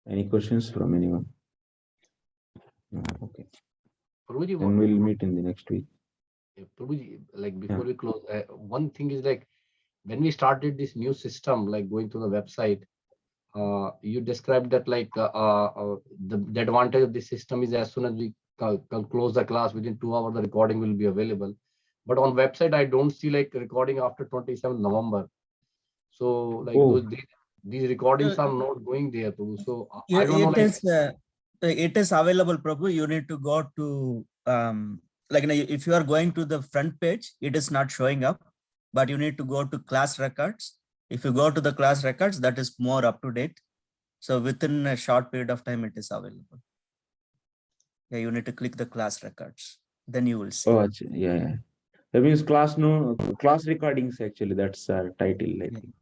Speaker 2: any questions from anyone? No, okay.
Speaker 3: Prabhuji,
Speaker 2: Then we'll meet in the next week.
Speaker 3: Prabhuji, like before we close, one thing is like when we started this new system, like going to the website, you described that like the advantage of this system is as soon as we close the class, within 2 hours the recording will be available. But on website I don't see like recording after 27th November. So like these recordings are not going there, Prabhu. So I don't know.
Speaker 6: It is available, Prabhu. You need to go to like if you are going to the front page, it is not showing up, but you need to go to class records. If you go to the class records, that is more up to date. So within a short period of time, it is available. Yeah, you need to click the class records. Then you will see.
Speaker 2: Oh, yeah. That means class recordings actually. That's our title, I think.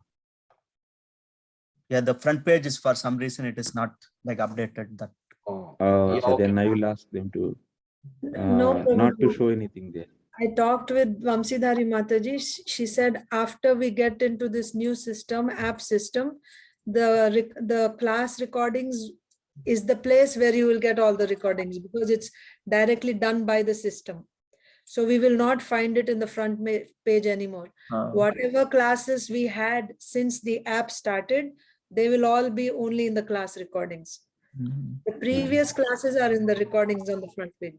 Speaker 6: Yeah, the front page is for some reason it is not like updated. That.
Speaker 2: So then I will ask them to not to show anything there.
Speaker 4: I talked with Vamsidhari Mataji. She said after we get into this new system, app system, the class recordings is the place where you will get all the recordings because it's directly done by the system. So we will not find it in the front page anymore. Whatever classes we had since the app started, they will all be only in the class recordings. The previous classes are in the recordings on the front page.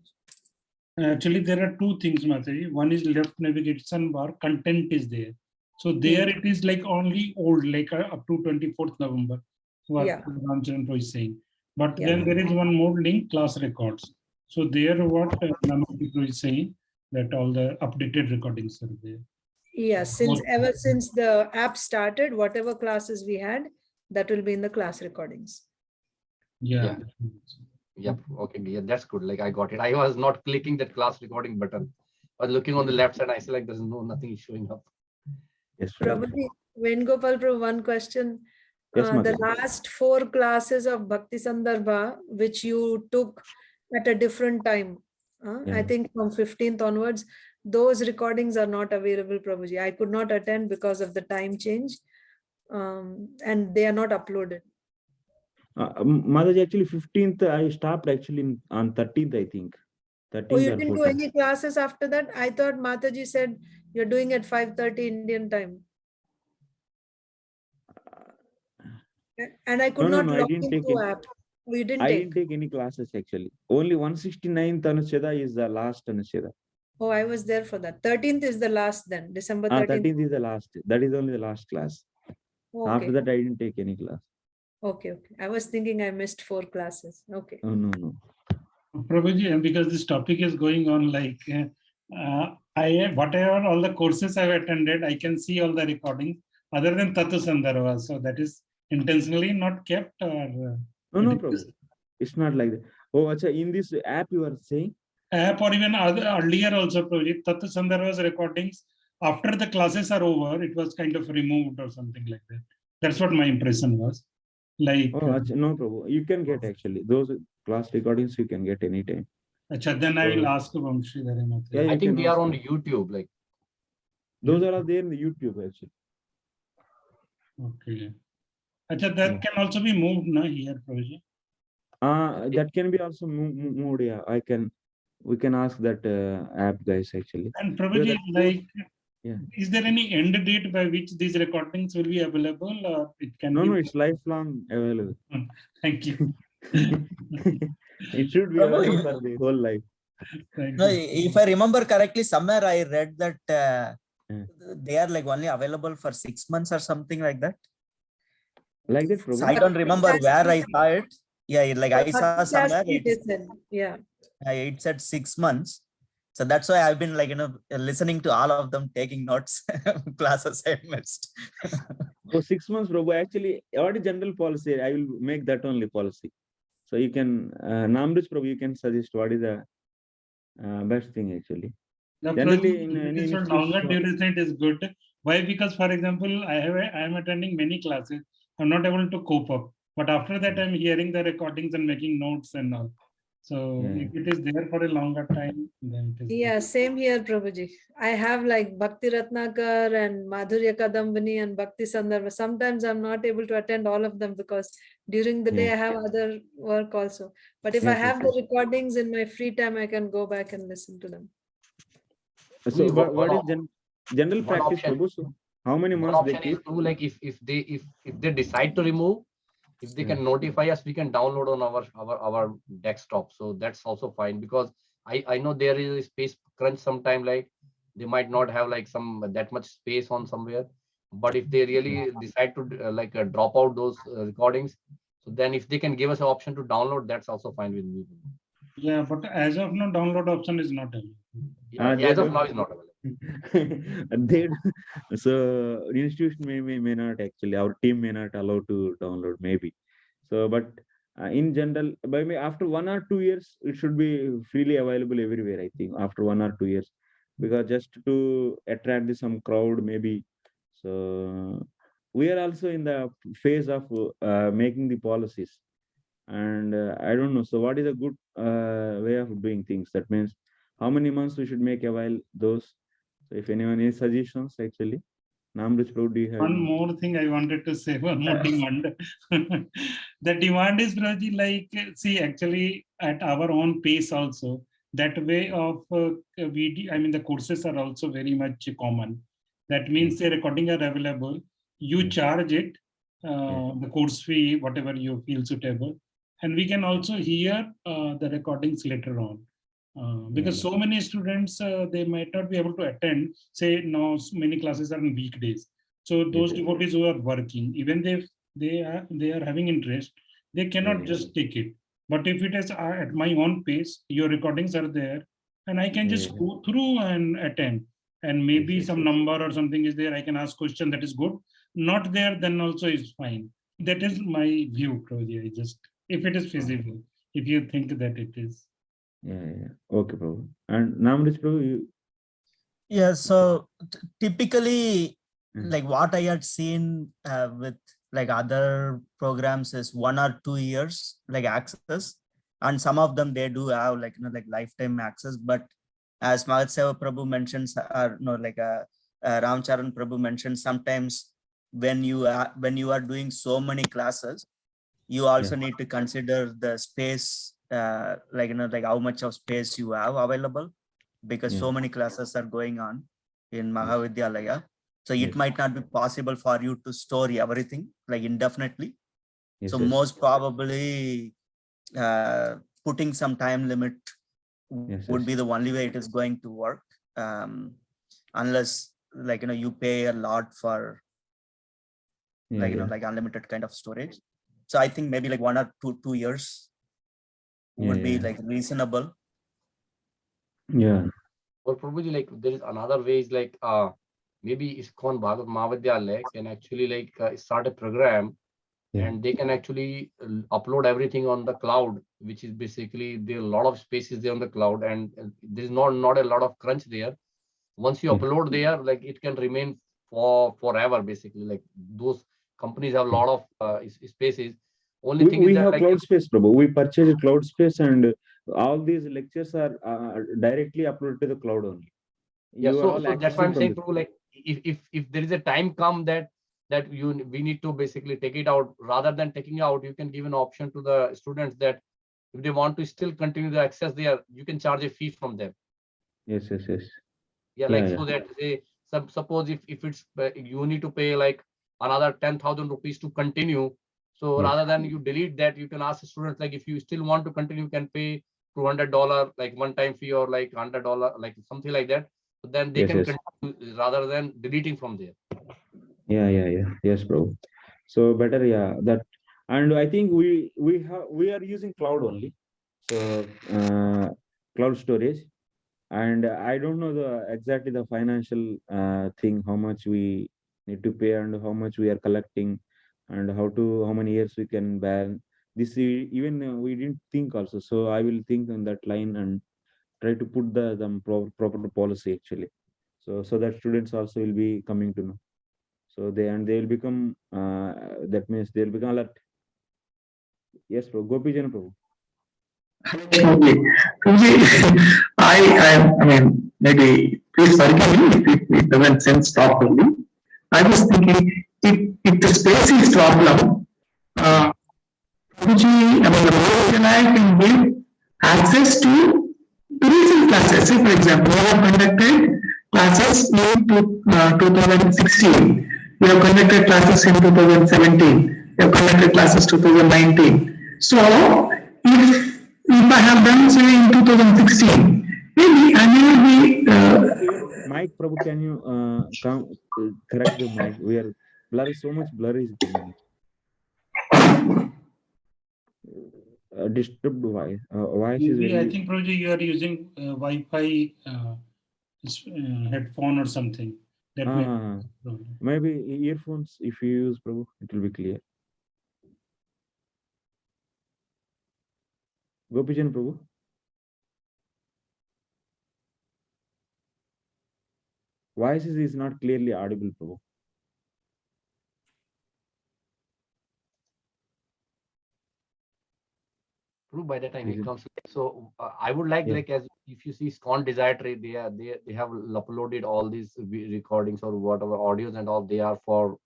Speaker 5: Actually, there are two things, Mataji. One is left navigation bar, content is there. So there it is like only old, like up to 24th November, what Ramcharan is saying. But then there is one more link, class records. So there what Namapito is saying, that all the updated recordings are there.
Speaker 4: Yes, ever since the app started, whatever classes we had, that will be in the class recordings.
Speaker 5: Yeah.
Speaker 3: Yep. Okay. Yeah, that's good. Like I got it. I was not clicking that class recording button. I was looking on the left side. I see like there's nothing is showing up.
Speaker 2: Yes.
Speaker 4: Probably Venugopal Prabhu, one question.
Speaker 2: Yes,
Speaker 4: the last 4 classes of Bhakti Sandarbha, which you took at a different time, I think from 15th onwards, those recordings are not available, Prabhuji. I could not attend because of the time change, and they are not uploaded.
Speaker 2: Mataji, actually 15th I stopped actually on 13th, I think. 13th
Speaker 4: you didn't do any classes after that? I thought Mataji said you're doing at 5:30 Indian time. And I could not log into app. You didn't
Speaker 2: didn't take any classes actually. Only 169th Anusheda is the last Anusheda.
Speaker 4: Oh, I was there for that. 13th is the last then, December 13th.
Speaker 2: 13th is the last. That is only the last class.
Speaker 4: Okay.
Speaker 2: After that, I didn't take any class.
Speaker 4: Okay. I was thinking I missed 4 classes. Okay.
Speaker 2: Oh, no.
Speaker 5: Prabhuji, because this topic is going on, like whatever all the courses I've attended, I can see all the recordings other than Tattva Sandarbha. So that is intentionally not kept, or
Speaker 2: no, Prabhu. It's not like that. Oh, acha, in this app you are saying?
Speaker 5: App or even other earlier also, Prabhuji, Tat Sandarbha's recordings, after the classes are over, it was kind of removed or something like that. That's what my impression was. Like,
Speaker 2: Oh, acha, no, Prabhu. You can get actually those class recordings. You can get anytime.
Speaker 5: acha, then I will ask Vamshi Dharinath.
Speaker 2: Yeah,
Speaker 3: I
Speaker 2: you
Speaker 3: think
Speaker 2: can
Speaker 3: they are
Speaker 2: ask
Speaker 3: on
Speaker 2: them.
Speaker 3: YouTube. Like,
Speaker 2: Those are there in the YouTube actually.
Speaker 5: Okay. Acha, that
Speaker 2: Yeah.
Speaker 5: can also be moved now here, Prabhuji.
Speaker 2: That can be also moved. Yeah, we can ask that app guys actually.
Speaker 5: And
Speaker 2: So
Speaker 5: Prabhuji,
Speaker 2: that-
Speaker 5: like,
Speaker 2: yeah.
Speaker 5: is there any end date by which these recordings will be available, or it can
Speaker 2: No,
Speaker 5: be?
Speaker 2: no, it's lifelong available.
Speaker 5: Thank you.
Speaker 2: It should be
Speaker 6: Prabhu,
Speaker 2: available
Speaker 6: you-
Speaker 2: for the whole life.
Speaker 5: Thank
Speaker 6: No,
Speaker 5: you.
Speaker 6: if I remember correctly, somewhere I read that
Speaker 2: Yeah.
Speaker 6: they are like only available for 6 months or something like that.
Speaker 2: Like that,
Speaker 6: So
Speaker 2: Prabhu.
Speaker 6: I don't remember where I saw it. Yeah, like I saw
Speaker 4: Bhakti
Speaker 6: somewhere
Speaker 4: Shastri
Speaker 6: it's,
Speaker 4: did, yeah.
Speaker 6: it said 6 months. So that's why I've been like, listening to all of them, taking notes, class assignments.
Speaker 2: Oh, 6 months, Prabhu. Actually, what is general policy? I will make that only policy. So you can, Namrich Prabhu, you can suggest what is the best thing actually.
Speaker 5: The
Speaker 2: Generally, in any
Speaker 5: this for
Speaker 2: institution,
Speaker 5: longer duration it is good. Why? Because, for example, I am attending many classes. I'm not able to cope up. But after that, I'm hearing the recordings and making notes and all. So
Speaker 2: Yeah.
Speaker 5: if it is there for a longer time, then it is.
Speaker 4: Yeah, same here, Prabhuji. I have like Bhakti Ratnakar and Mādhurya Kādambinī and Bhakti Sandarbha. Sometimes I'm not able to attend all of them because during the day
Speaker 2: Yeah.
Speaker 4: I have other work also. But if I
Speaker 2: Yes, yes,
Speaker 4: have the
Speaker 2: yes.
Speaker 4: recordings in my free time, I can go back and listen to them.
Speaker 2: So
Speaker 3: Only
Speaker 2: what is general
Speaker 3: one
Speaker 2: practice,
Speaker 3: option.
Speaker 2: Prabhu? So how many
Speaker 3: One
Speaker 2: months they
Speaker 3: option is
Speaker 2: keep?
Speaker 3: to, like, if they decide to remove, if they can notify us, we can download on our desktop. So that's also fine, because I know there is a space crunch sometime, like they might not have like that much space on somewhere. But if they really decide to drop out those recordings, so then if they can give us an option to download, that's also fine with me.
Speaker 5: Yeah, but as of now, download option is not available.
Speaker 3: Yeah,
Speaker 2: they
Speaker 3: as of
Speaker 2: don't-
Speaker 3: now, it's not available.
Speaker 2: they so institution may not actually, our team may not allow to download maybe. So but in general, by me after 1 or 2 years it should be freely available everywhere, I think, after 1 or 2 years, because just to attract some crowd maybe. So we are also in the phase of making the policies, and I don't know, so what is a good way of doing things? That means how many months we should make avail those? So if anyone has suggestions, actually, Namrich Prabhu, do you have
Speaker 5: One
Speaker 2: any?
Speaker 5: more thing I wanted to say, one more demand. The demand is, Raji, like, see, actually at our own pace also, that way of video, I mean, the courses are also very much common. That means the recording are available. You charge it, the course fee, whatever you feel suitable. And we can also hear the recordings later on. Because so many students, they might not be able to attend, say, now many classes are on weekdays. So those devotees who are working, even if they are having interest, they cannot just take it. But if it is at my own pace, your recordings are there, and I can just go through and attend. And maybe some number or something is there, I can ask question, that is good. Not there, then also is fine. That is my view, Claudia. Just if it is feasible, if you think that it is.
Speaker 2: Yeah. Okay, Prabhu. And Namrich Prabhu, you,
Speaker 6: Yeah, so typically,
Speaker 2: Mm.
Speaker 6: like what I had seen with like other programs is 1 or 2 years like access, and some of them they do have like like lifetime access. But as Mahatseva Prabhu mentions, or Ramcharan Prabhu mentioned, sometimes when you are doing so many classes, you also need to consider the space, like how much of space you have available, because so many classes are going on in Mahavidyalaya. So it might not be possible for you to store everything like indefinitely. So most probably putting some time limit would be the only way it is going to work, unless like you pay a lot for like like unlimited kind of storage. So I think maybe like 1 or 2 years would be like reasonable.
Speaker 2: Yeah.
Speaker 3: Or probably like there is another way is like maybe ISKCON Bhagat Mahavidyalaya can actually like start a program
Speaker 2: Yeah.
Speaker 3: and they can actually upload everything on the cloud, which is basically there are a lot of spaces there on the cloud, and there is not a lot of crunch there. Once you
Speaker 2: Yeah.
Speaker 3: upload there, like it can remain for forever, basically. Like those companies have a lot of spaces. Only thing is
Speaker 2: We
Speaker 3: that
Speaker 2: have
Speaker 3: like
Speaker 2: cloud space, Prabhu. We purchased cloud space, and all these lectures are directly uploaded to the cloud only.
Speaker 3: yeah,
Speaker 2: You are all
Speaker 3: so that's why
Speaker 2: accessing
Speaker 3: I'm
Speaker 2: from
Speaker 3: saying
Speaker 2: the.
Speaker 3: to like if there is a time come that we need to basically take it out, rather than taking out, you can give an option to the students that if they want to still continue the access there, you can charge a fee from them.
Speaker 2: Yes, yes, yes.
Speaker 3: Yeah,
Speaker 2: Yeah,
Speaker 3: like
Speaker 2: yeah.
Speaker 3: so that say suppose if it's you need to pay like another 10,000 rupees to continue. So
Speaker 2: Yes.
Speaker 3: rather than you delete that, you can ask the students like if you still want to continue, you can pay $200 like one time fee, or like $100 like something like that. So then they
Speaker 2: Yes,
Speaker 3: can
Speaker 2: yes.
Speaker 3: continue rather than deleting from there.
Speaker 2: Yeah, yeah, yeah. Yes, bro. So better, yeah. That, and I think we are using cloud only. So cloud storage, and I don't know the exactly the financial thing, how much we need to pay and how much we are collecting, and how many years we can bear. This even we didn't think also. So I will think on that line and try to put the proper policy actually. So that students also will be coming to know. So they will become that means they will become alert. Yes, bro. Gopi Jan Prabhu.
Speaker 7: Okay. I mean, maybe please forgive me if it doesn't sense properly. I was thinking if the space is problem, Prabhuji, I mean, the Lord can give access to recent classes. Say, for example, we have conducted classes in 2016. We have conducted classes in 2017. We have conducted classes 2019. So, if I have done say in 2016, maybe I may be.
Speaker 2: Mike Prabhu, can you correct the mic? We are blurry, so much blurry is coming. Disturbed voice. Voice is very.
Speaker 5: I think, Prabhuji, you are using Wi-Fi headphone or something. That
Speaker 2: maybe earphones. If you use Prabhu, it will be clear. Gopijan Prabhu. Voice is not clearly audible, Prabhu.
Speaker 3: True, by the time it comes. So I would like as if you see Scon Desire Trade, they have uploaded all these recordings or whatever audios and all. They are for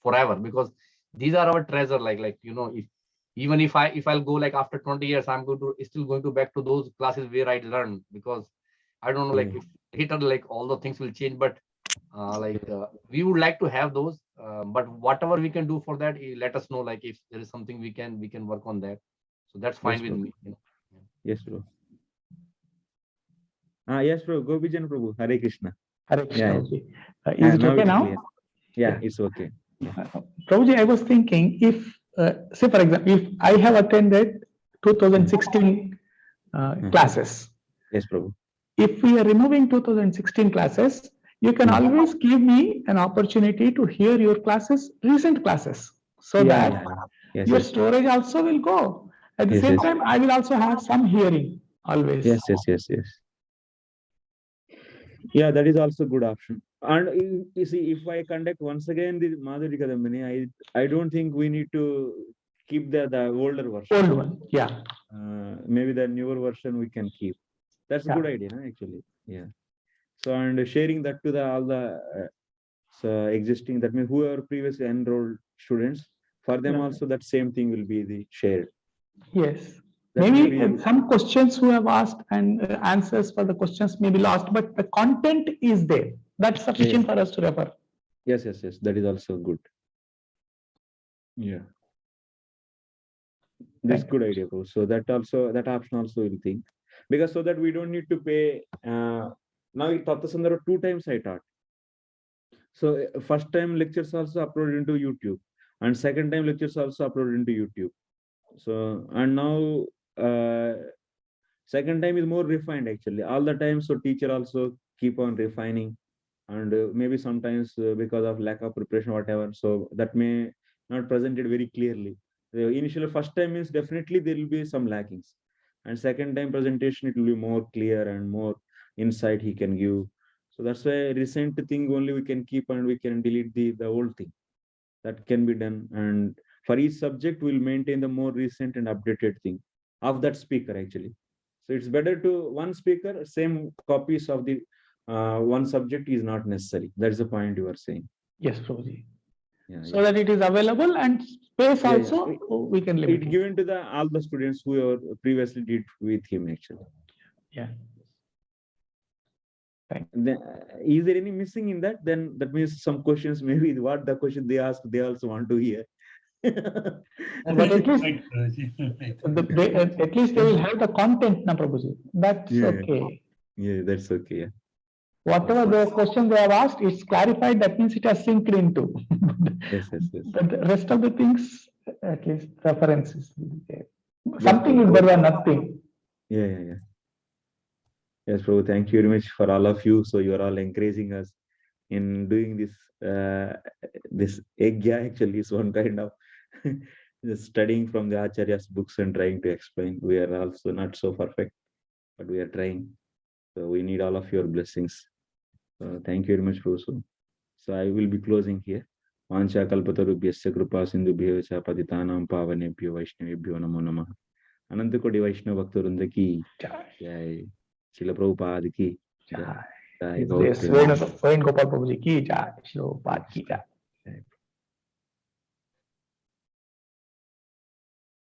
Speaker 3: forever, because these are our treasure. Like you know, if I'll go like after 20 years, I'm still going to back to those classes where I learned, because I don't know like if later like all the things will change, but we would like to have those. But whatever we can do for that, let us know. Like if there is something we can work on that. So that's fine with me.
Speaker 2: Yes, bro. Yes, bro. Gopijan Prabhu. Hare Krishna.
Speaker 7: Hare Krishna.
Speaker 2: Yeah.
Speaker 7: Is it okay now?
Speaker 2: Yeah, it's okay.
Speaker 7: Prabhuji, I was thinking if, say for example, if I have attended 2016 classes.
Speaker 2: Yes, Prabhu.
Speaker 7: If we are removing 2016 classes, you can always give me an opportunity to hear your classes, recent classes, so that your storage also will go. At the same time, I will also have some hearing always.
Speaker 2: Yes. Yeah, that is also a good option. And you see, if I conduct once again the Mādhurya Kādambinī, I don't think we need to keep the older version.
Speaker 7: Old one, yeah.
Speaker 2: Maybe the newer version we can keep. That's a good idea, actually. Yeah. So and sharing that to all the existing, that means whoever previously enrolled students, for them also that same thing will be the shared.
Speaker 7: Yes. Maybe some questions who have asked and answers for the questions may be lost, but the content is there. That's sufficient for us to refer.
Speaker 2: Yes. That is also good. Yeah. That's good idea, bro. So that option also will think, because so that we don't need to pay. Now Tattva Sandarbha 2 times I taught. So first time lectures also uploaded into YouTube, and second time lectures also uploaded into YouTube. So and now second time is more refined actually all the time. So teacher also keep on refining, and maybe sometimes because of lack of preparation, whatever. So that may not presented very clearly. The initial first time means definitely there will be some lackings, and second time presentation it will be more clear and more insight he can give. So that's why recent thing only we can keep and we can delete the old thing. That can be done, and for each subject we'll maintain the more recent and updated thing of that speaker actually. So it's better to one speaker, same copies of the one subject is not necessary. That's the point you are saying.
Speaker 7: Yes, Prabhuji.
Speaker 2: Yeah,
Speaker 7: So that it is available and space
Speaker 2: Yeah,
Speaker 7: also we can limit
Speaker 2: it
Speaker 7: it.
Speaker 2: given to the all the students who are previously did with him actually.
Speaker 7: Yeah.
Speaker 2: Then, is there any missing in that? Then that means some questions, maybe what the question they ask, they also want to hear.
Speaker 7: But at least
Speaker 5: Right, right.
Speaker 7: at least they will have the content, na Prabhuji. That's
Speaker 2: Yeah.
Speaker 7: okay.
Speaker 2: Yeah, that's okay. Yeah.
Speaker 7: Whatever the question they have asked, it's clarified. That means it has synced into.
Speaker 2: Yes, yes, yes.
Speaker 7: But the rest of the things, at least references. will be there. Something is better than nothing.
Speaker 2: Yeah, yeah, yeah. Yes, Prabhu, thank you very much for all of you. So you are all encouraging us in doing this. This egya actually is one kind of just studying from the Acharya's books and trying to explain. We are also not so perfect, but we are trying. So we need all of your blessings. So thank you very much, Prabhu. So I will be closing here. Vancha kalpatarubhyasya kripa sindhubhyo cha patitanam pavanebhyo vaishnavebhyo namo namah. Ananta Kodi Vaishnava Bhakta ki jai. Srila Prabhupada ki jai. Jai.
Speaker 7: Yes, Venu Gopal Prabhuji ki jai. Shri Prabhupada ki jai.